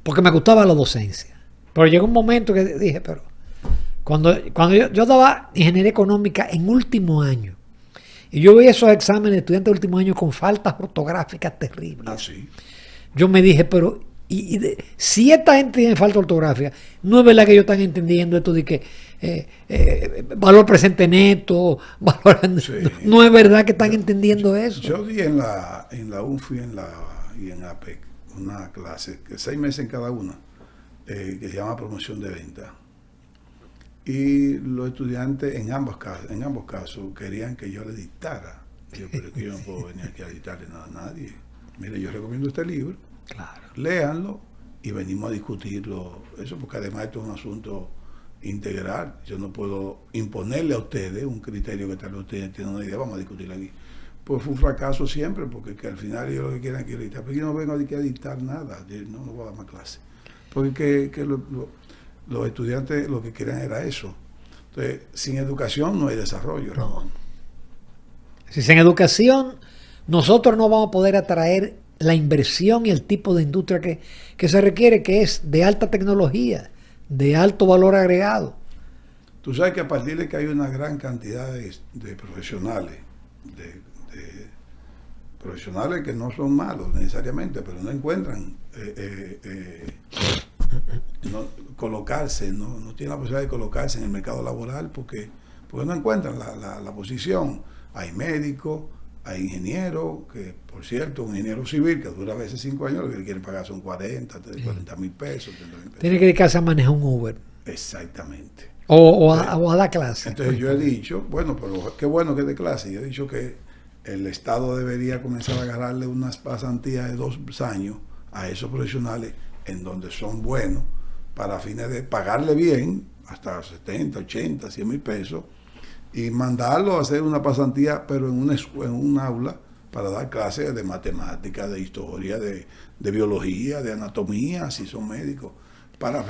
porque me gustaba la docencia. Pero llegó un momento que dije, pero cuando yo daba ingeniería económica en último año y yo veía esos exámenes de estudiantes de último año con faltas ortográficas terribles. Ah, sí. Yo me dije, pero si esta gente tiene falta ortográfica, no es verdad que ellos están entendiendo esto de que valor presente neto, sí. No es verdad que están entendiendo eso. Yo di en la UNFI y en APEC una clase, 6 meses en cada una, que se llama promoción de venta. Y los estudiantes en ambos casos querían que yo le dictara. Yo, pero es que yo no puedo venir aquí a dictarle nada a nadie. Mire, yo recomiendo este libro. Claro. Léanlo y venimos a discutirlo. Eso porque además esto es un asunto integrar. Yo no puedo imponerle a ustedes un criterio que tal vez ustedes tienen una idea, vamos a discutir aquí. Pues fue un fracaso siempre, porque que al final ellos lo que quieren es que dictar. Pero yo no vengo a dictar nada, no voy a dar más clase. Porque los estudiantes lo que querían era eso. Entonces, sin educación no hay desarrollo. No. Si sin educación, nosotros no vamos a poder atraer la inversión y el tipo de industria que se requiere, que es de alta tecnología, de alto valor agregado. Tú sabes que a partir de que hay una gran cantidad de profesionales, profesionales que no son malos necesariamente, pero no encuentran colocarse, no tienen la posibilidad de colocarse en el mercado laboral porque no encuentran la posición. Hay médicos, hay ingenieros, que por cierto, un ingeniero civil que dura a veces 5 años, lo que le quieren pagar son 40 mil pesos, 30 mil pesos. Tiene que dedicarse a manejar un Uber. Exactamente. O a dar clase. Entonces yo he dicho, bueno, pero qué bueno que dé clase. Yo he dicho que el Estado debería comenzar a agarrarle unas pasantías de 2 años a esos profesionales en donde son buenos para fines de pagarle bien, hasta 70, 80, 100 mil pesos, y mandarlo a hacer una pasantía, pero en un aula, para dar clases de matemáticas, de historia, de biología, de anatomía, si son médicos. Para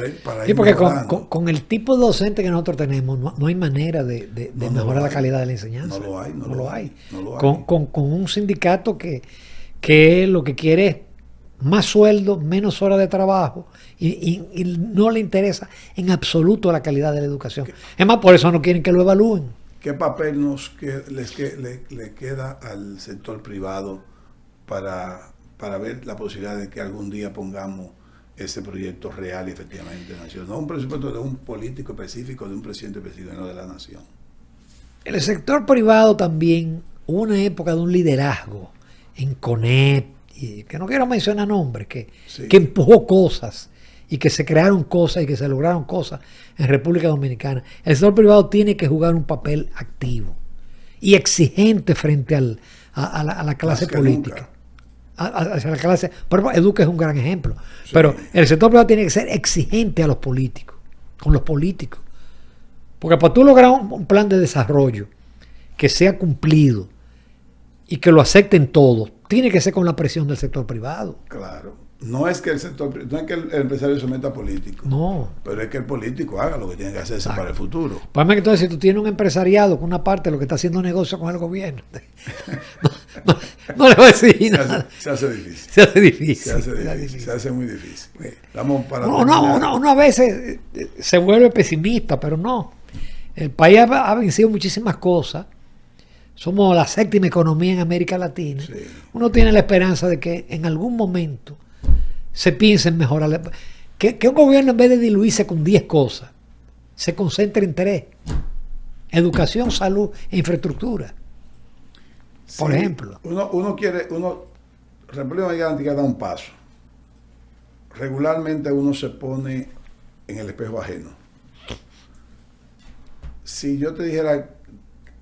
sí, porque con el tipo de docente que nosotros tenemos, no hay manera de mejorar la calidad de la enseñanza. No lo hay. Con un sindicato que lo que quiere es más sueldo, menos horas de trabajo y no le interesa en absoluto la calidad de la educación. Es más, por eso no quieren que lo evalúen. ¿Qué papel le queda al sector privado para ver la posibilidad de que algún día pongamos ese proyecto real y efectivamente de nación? No un presupuesto de un político específico, de un presidente específico, no de la nación. El sector privado también, hubo una época de un liderazgo en CONEP, y que no quiero mencionar nombres, que empujó cosas y que se crearon cosas y que se lograron cosas en República Dominicana. El sector privado tiene que jugar un papel activo y exigente frente a la clase política. Hacia la clase, por ejemplo, Educa es un gran ejemplo, pero el sector privado tiene que ser exigente a los políticos, con los políticos, porque para tú lograr un plan de desarrollo que sea cumplido y que lo acepten todos, tiene que ser con la presión del sector privado. Claro, no es que el empresario se meta a político, no, pero es que el político haga lo que tiene que hacerse para el futuro. Pues entonces, si tú tienes un empresariado con una parte de lo que está haciendo negocio con el gobierno, no le voy a decir nada. Se hace difícil. Se hace muy difícil. Uno a veces se vuelve pesimista, pero no. El país ha vencido muchísimas cosas. Somos la 7ª economía en América Latina. Sí. Uno tiene la esperanza de que en algún momento se piense en mejorar. Que un gobierno, en vez de diluirse con 10 cosas, se concentre en 3. Educación, salud e infraestructura. Por ejemplo. República Dominicana tiene que dar un paso. Regularmente uno se pone en el espejo ajeno. Si yo te dijera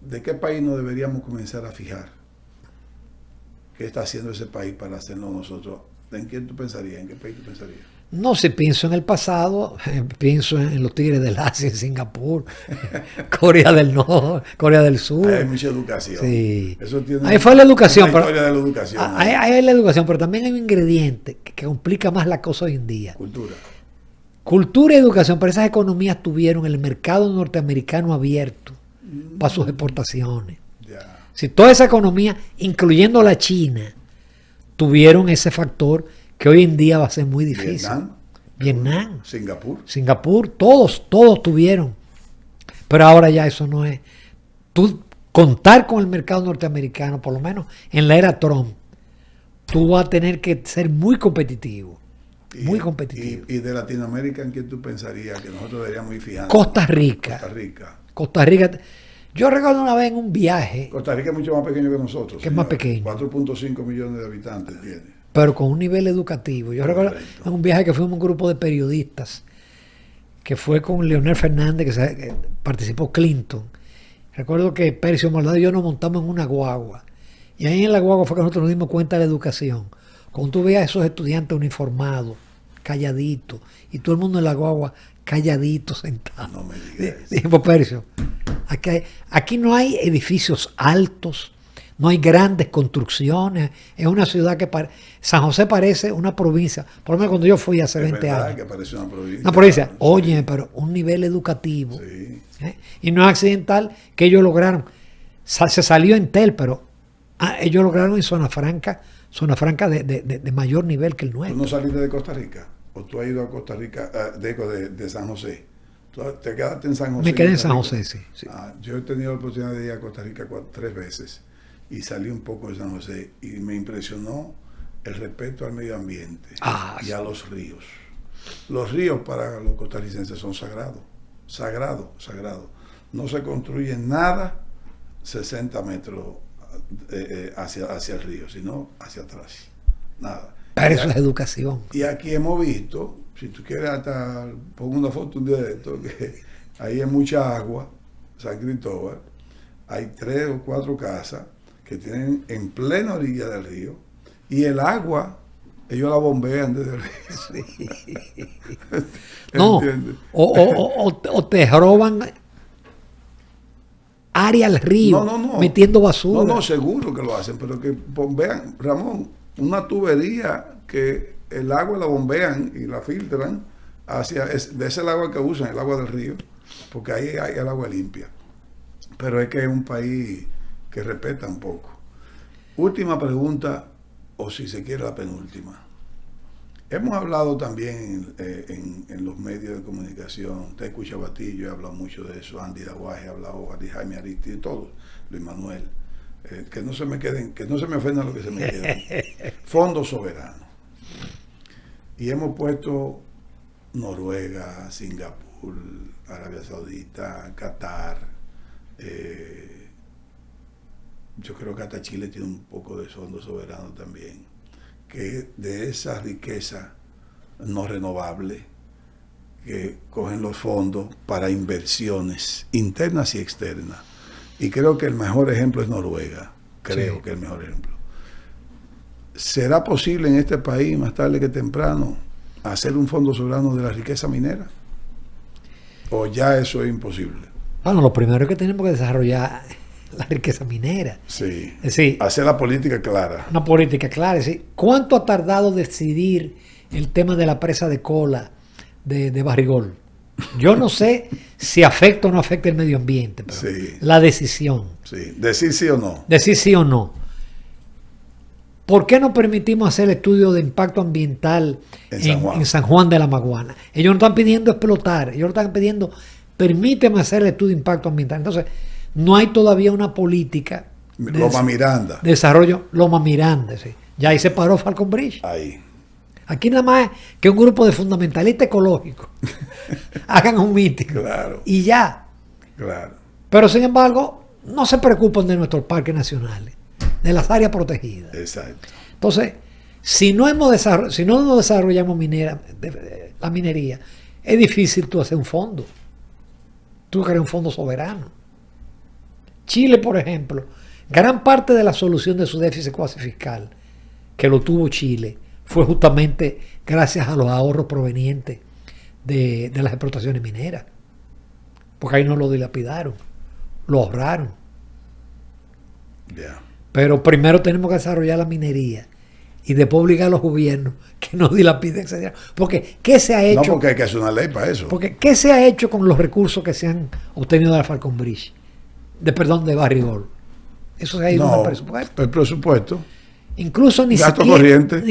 de qué país nos deberíamos comenzar a fijar, qué está haciendo ese país para hacerlo nosotros, ¿en quién tú pensarías? ¿En qué país tú pensarías? No, si pienso en el pasado, pienso en los tigres del Asia, en Singapur, Corea del Norte, Corea del Sur. Ahí hay mucha educación. Sí. Eso tiene ahí fue la educación. Una historia de la educación. Ahí hay la educación, pero también hay un ingrediente que complica más la cosa hoy en día. Cultura y educación, pero esas economías tuvieron el mercado norteamericano abierto para sus exportaciones. Si toda esa economía, incluyendo la China, tuvieron ese factor que hoy en día va a ser muy difícil. Vietnam, Singapur, todos tuvieron. Pero ahora ya eso no es. Tú contar con el mercado norteamericano, por lo menos en la era Trump, tú vas a tener que ser muy competitivo. Muy competitivo. ¿Y de Latinoamérica en quién tú pensarías que nosotros deberíamos ir fijando? Costa Rica. Yo recuerdo una vez en un viaje. Costa Rica es mucho más pequeño que nosotros. Que es más pequeño. 4.5 millones de habitantes tiene. Pero con un nivel educativo. Yo recuerdo en un viaje que fuimos un grupo de periodistas, que fue con Leonel Fernández, que participó Clinton. Recuerdo que Percio Maldonado y yo nos montamos en una guagua. Y ahí en la guagua fue que nosotros nos dimos cuenta de la educación. Cuando tú veías a esos estudiantes uniformados, calladitos, y todo el mundo en la guagua calladito sentado. No me digas eso. Dije, Popercio, aquí no hay edificios altos, no hay grandes construcciones, es una ciudad que San José parece una provincia, por lo menos cuando yo fui hace 20 años. Que parece una provincia. Una provincia, Sí. oye, pero un nivel educativo. Sí. Y no es accidental que ellos lograron, se salió Entel, pero ellos lograron en zona franca de mayor nivel que el ¿Tú nuestro. no saliste de Costa Rica? ¿O tú has ido a Costa Rica, de San José? ¿Tú te quedaste en San José? Me quedé en Costa San Rica? José, sí. Yo he tenido la oportunidad de ir a Costa Rica 3 veces y salí un poco de San José y me impresionó el respeto al medio ambiente y a los ríos. Los ríos para los costarricenses son sagrados, sagrados. No se construye nada 60 metros hacia el río, sino hacia atrás. Nada. Pero eso es educación. Y aquí hemos visto, si tú quieres hasta pongo una foto un día de esto, que ahí hay mucha agua, San Cristóbal, hay 3 o 4 casas que tienen en plena orilla del río, y el agua, ellos la bombean desde el río. Sí. No, o te roban área al río metiendo basura. No, seguro que lo hacen, pero que bombean, Ramón, una tubería que el agua la bombean y la filtran de ese agua que usan, el agua del río, porque ahí hay el agua limpia. Pero es que es un país que respeta un poco. Última pregunta, o si se quiere la penúltima. Hemos hablado también en los medios de comunicación, te escuchado a ti, yo he hablado mucho de eso, Andy Daguaje ha hablado, Jaime Aristi, todos, Luis Manuel, que no se me ofendan lo que se me quedan. Fondo soberano. Y hemos puesto Noruega, Singapur, Arabia Saudita, Qatar, yo creo que hasta Chile tiene un poco de fondo soberano también, que de esa riqueza no renovable que cogen los fondos para inversiones internas y externas. Y creo que el mejor ejemplo es Noruega. Creo que el mejor ejemplo. ¿Será posible en este país, más tarde que temprano, hacer un fondo soberano de la riqueza minera? ¿O ya eso es imposible? Bueno, lo primero es que tenemos que desarrollar la riqueza minera. Sí. Es decir, hacer la política clara. Una política clara. Es decir, ¿cuánto ha tardado decidir el tema de la presa de cola de Barrigol? Yo no sé si afecta o no afecta el medio ambiente, pero la decisión. Sí. Decir sí o no. Decir sí o no. ¿Por qué no permitimos hacer el estudio de impacto ambiental en San Juan de la Maguana? Ellos no están pidiendo explotar, ellos están pidiendo, permíteme hacer el estudio de impacto ambiental. Entonces, no hay todavía una política Loma Miranda. Desarrollo Loma Miranda, sí. Ya ahí se paró Falcon Bridge. Ahí. Aquí nada más que un grupo de fundamentalistas ecológicos hagan un meeting. Claro. Y ya. Claro. Pero sin embargo, no se preocupan de nuestros parques nacionales, de las áreas protegidas. Exacto. Entonces, si no desarrollamos la minería, es difícil tú hacer un fondo. Tú creas un fondo soberano. Chile, por ejemplo, gran parte de la solución de su déficit cuasi fiscal, que lo tuvo Chile, fue justamente gracias a los ahorros provenientes de las explotaciones mineras. Porque ahí no lo dilapidaron, lo ahorraron. Yeah. Pero primero tenemos que desarrollar la minería y después obligar a los gobiernos que no dilapiden ese dinero. Porque, ¿qué se ha hecho? No, porque hay que hacer una ley para eso. Porque, ¿qué se ha hecho con los recursos que se han obtenido de la Falcon Bridge? De Barrigol. Eso se ha ido en el presupuesto. El presupuesto. Incluso ni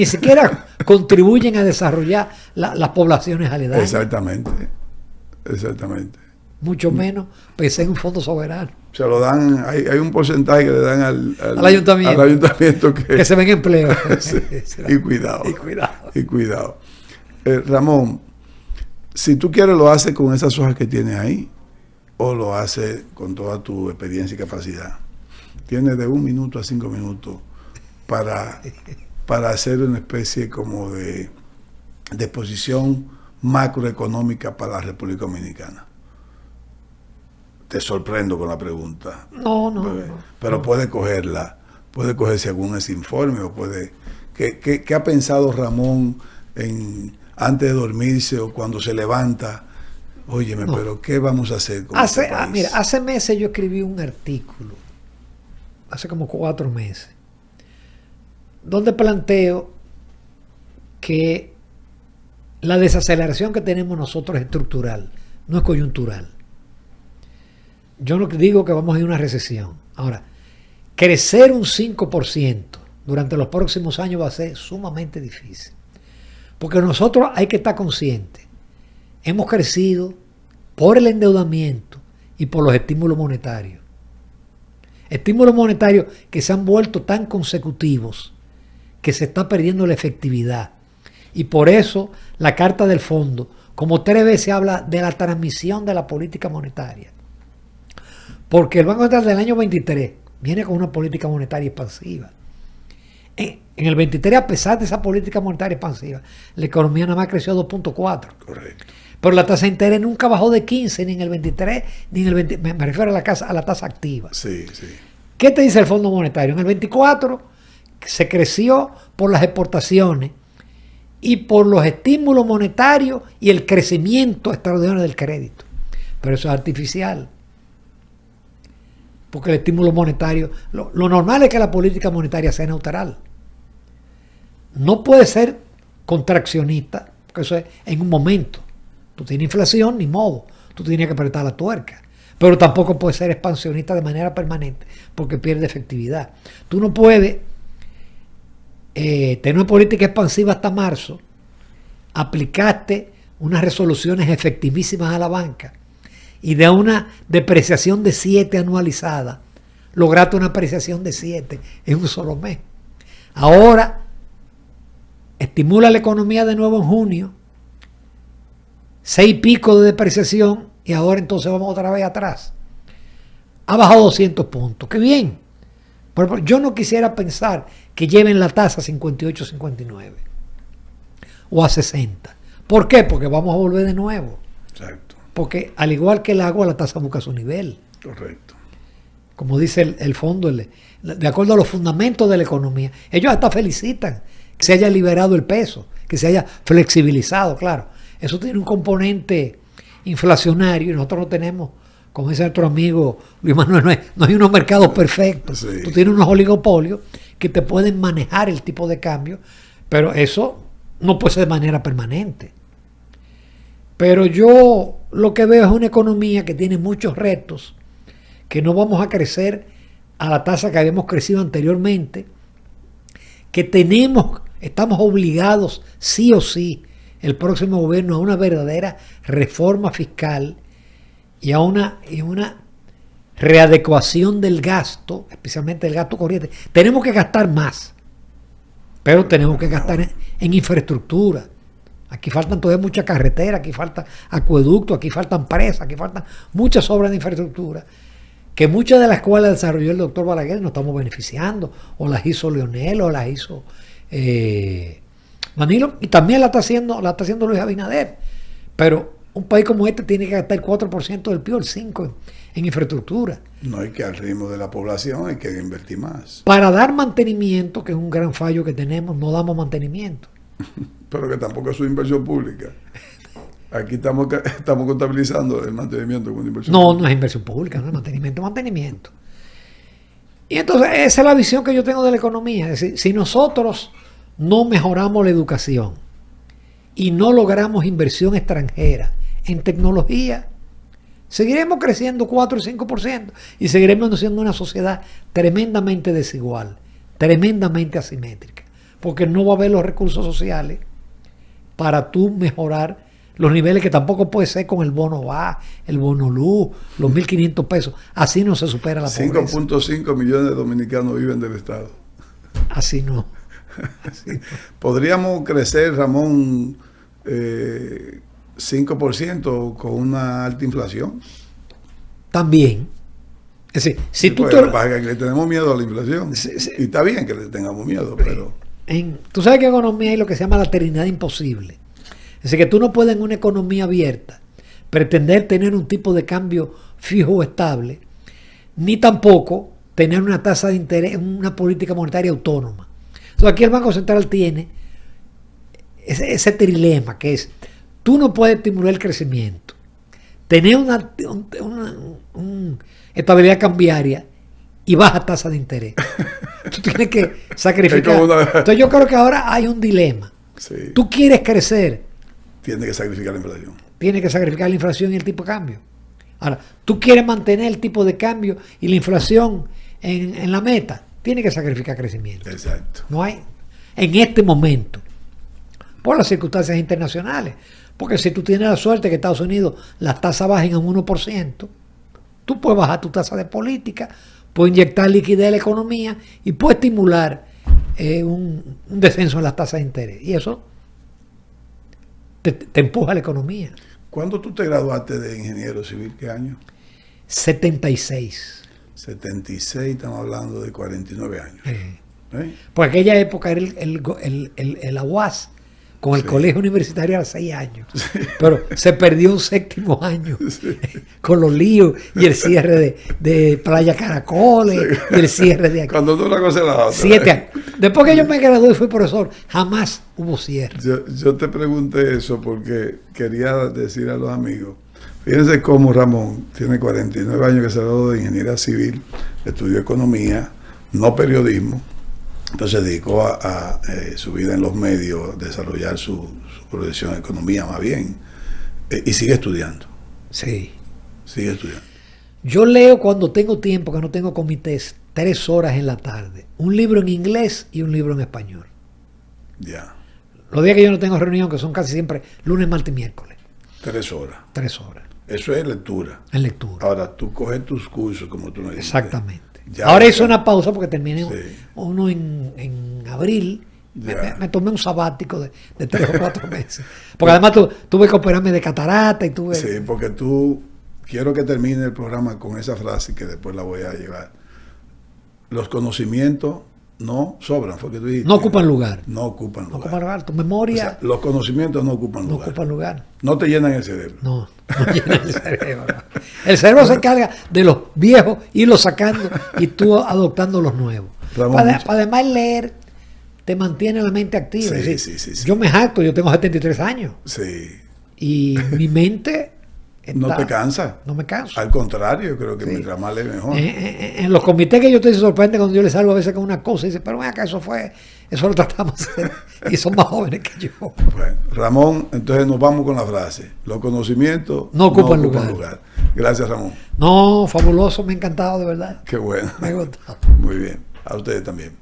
siquiera contribuyen a desarrollar las poblaciones aledañas. Exactamente. Mucho menos pensé en un fondo soberano. Se lo dan, hay un porcentaje que le dan al ayuntamiento que se ven empleos. Sí. Y cuidado. Ramón, si tú quieres lo haces con esas hojas que tienes ahí, o lo haces con toda tu experiencia y capacidad. Tienes de 1 minuto a 5 minutos para hacer una especie como de exposición macroeconómica para la República Dominicana. Te sorprendo con la pregunta. No. Pero puede cogerse según ese informe, o puede. ¿Qué ha pensado Ramón antes de dormirse o cuando se levanta? Óyeme, No. pero ¿qué vamos a hacer con este país? Mira, hace meses yo escribí un artículo, hace como 4 meses, donde planteo que la desaceleración que tenemos nosotros es estructural, no es coyuntural. Yo no digo que vamos a ir a una recesión. Ahora, crecer un 5% durante los próximos años va a ser sumamente difícil. Porque nosotros hay que estar conscientes. Hemos crecido por el endeudamiento y por los estímulos monetarios. Estímulos monetarios que se han vuelto tan consecutivos que se está perdiendo la efectividad. Y por eso la Carta del Fondo, como 3 veces habla de la transmisión de la política monetaria. Porque el Banco Central del año 23 viene con una política monetaria expansiva. En el 23, a pesar de esa política monetaria expansiva, la economía nada más creció 2.4. Correcto. Pero la tasa de interés nunca bajó de 15, ni en el 23, ni en el 20. Me refiero a la tasa activa. Sí, sí. ¿Qué te dice el Fondo Monetario? En el 24 se creció por las exportaciones y por los estímulos monetarios y el crecimiento extraordinario del crédito. Pero eso es artificial. Porque el estímulo monetario, lo normal es que la política monetaria sea neutral. No puede ser contraccionista, porque eso es en un momento. Tú tienes inflación, ni modo. Tú tienes que apretar la tuerca. Pero tampoco puede ser expansionista de manera permanente, porque pierde efectividad. Tú no puedes tener una política expansiva hasta marzo, aplicaste unas resoluciones efectivísimas a la banca y de una depreciación de 7 anualizada, lograste una apreciación de 7 en un solo mes. Ahora, estimula la economía de nuevo en junio, 6 y pico de depreciación, y ahora entonces vamos otra vez atrás. Ha bajado 200 puntos. ¡Qué bien! Pero yo no quisiera pensar que lleven la tasa a 58, 59 o a 60. ¿Por qué? Porque vamos a volver de nuevo. Exacto. Porque al igual que el agua, la tasa busca su nivel. Correcto. Como dice el fondo, de acuerdo a los fundamentos de la economía. Ellos hasta felicitan que se haya liberado el peso, que se haya flexibilizado, claro. Eso tiene un componente inflacionario y nosotros no tenemos, como dice nuestro amigo Luis Manuel, no hay unos mercados perfectos. Sí. Tú tienes unos oligopolios que te pueden manejar el tipo de cambio, pero eso no puede ser de manera permanente. Pero yo lo que veo es una economía que tiene muchos retos, que no vamos a crecer a la tasa que habíamos crecido anteriormente, que estamos obligados sí o sí el próximo gobierno a una verdadera reforma fiscal y a una readecuación del gasto, especialmente el gasto corriente. Tenemos que gastar más, pero tenemos que gastar en infraestructura. Aquí faltan todavía muchas carreteras, aquí falta acueductos, aquí faltan presas, aquí faltan muchas obras de infraestructura, que muchas de las cuales desarrolló el doctor Balaguer nos estamos beneficiando, o las hizo Leonel, o las hizo Danilo, y también la está haciendo Luis Abinader. Pero un país como este tiene que gastar el 4% del PIB, el 5% en infraestructura. No hay que al ritmo de la población, hay que invertir más. Para dar mantenimiento, que es un gran fallo que tenemos, no damos mantenimiento. Pero que tampoco es una inversión pública. Aquí estamos contabilizando el mantenimiento como una inversión pública. No es inversión pública, no es mantenimiento. Y entonces esa es la visión que yo tengo de la economía. Es decir, si nosotros no mejoramos la educación y no logramos inversión extranjera en tecnología, seguiremos creciendo 4 y 5% y seguiremos siendo una sociedad tremendamente desigual, tremendamente asimétrica, porque no va a haber los recursos sociales para tú mejorar los niveles, que tampoco puede ser con el bono VA, el bono luz, los 1.500 pesos. Así no se supera la pobreza. 5.5 millones de dominicanos viven del Estado. Así no. ¿Podríamos crecer, Ramón, 5% con una alta inflación? También. Es decir, si tú pues, que le tenemos miedo a la inflación. Y está bien que le tengamos miedo, pero... Tú sabes que en economía hay lo que se llama la trinidad imposible. Es decir, que tú no puedes en una economía abierta pretender tener un tipo de cambio fijo o estable, ni tampoco tener una tasa de interés, una política monetaria autónoma. Entonces aquí el Banco Central tiene ese trilema, que es, tú no puedes estimular el crecimiento, tener una estabilidad cambiaria y baja tasa de interés. Tú tienes que sacrificar. Entonces yo creo que ahora hay un dilema. Sí. Tú quieres crecer. Tienes que sacrificar la inflación. Tienes que sacrificar la inflación y el tipo de cambio. Ahora, tú quieres mantener el tipo de cambio y la inflación en la meta. Tienes que sacrificar crecimiento. Exacto. No hay, en este momento, por las circunstancias internacionales. Porque si tú tienes la suerte que Estados Unidos las tasas bajen a un 1%, tú puedes bajar tu tasa de política, puedes inyectar liquidez a la economía y puedes estimular un descenso en las tasas de interés. Y eso te empuja a la economía. ¿Cuándo tú te graduaste de ingeniero civil? ¿Qué año? 76. 76, estamos hablando de 49 años. Por aquella época era el AUAS con el colegio universitario a 6 años. Sí. Pero se perdió un 7º año con los líos y el cierre de Playa Caracoles y el cierre de aquí. Cuando tú una cosa la otra. 7 años. Después que yo me gradué y fui profesor, jamás hubo cierre. Yo te pregunté eso porque quería decir a los amigos, fíjense cómo Ramón tiene 49 años que se graduó de ingeniería civil, estudió economía, no periodismo. Entonces se dedicó a su vida en los medios, desarrollar su profesión en economía más bien, y sigue estudiando. Sí. Sigue estudiando. Yo leo cuando tengo tiempo, que no tengo comités, 3 horas en la tarde. Un libro en inglés y un libro en español. Ya. Los días que yo no tengo reunión, que son casi siempre lunes, martes y miércoles. 3 horas. 3 horas. Eso es lectura. En lectura. Ahora, tú coges tus cursos, como tú me dijiste. Exactamente. Ya, ahora hice una pausa porque terminé sí. uno en abril. Me tomé un sabático de 3 o 4 meses. Porque además tuve que operarme de catarata y tuve... Sí, porque quiero que termine el programa con esa frase que después la voy a llevar. Los conocimientos no sobran, fue que tú dijiste. No ocupan lugar. No ocupan lugar. No ocupan lugar. Tu memoria... O sea, los conocimientos no ocupan lugar. No ocupan lugar. No te llenan el cerebro. No llenan el cerebro. El cerebro se encarga de los viejos, irlos sacando y tú adoptando los nuevos. Para además leer te mantiene la mente activa. Sí, es decir, sí. Yo me jacto, yo tengo 73 años. Sí. Y mi mente... no te cansa. No me canso. Al contrario, yo creo que mientras más lees mejor. En los comités que yo te sorprende cuando yo les salgo a veces con una cosa y dice, pero ven acá, eso lo tratamos de hacer. Y son más jóvenes que yo. Bueno, Ramón, entonces nos vamos con la frase. Los conocimientos no ocupan lugar. Gracias, Ramón. No, fabuloso, me ha encantado, de verdad. Qué bueno. Me ha gustado. Muy bien. A ustedes también.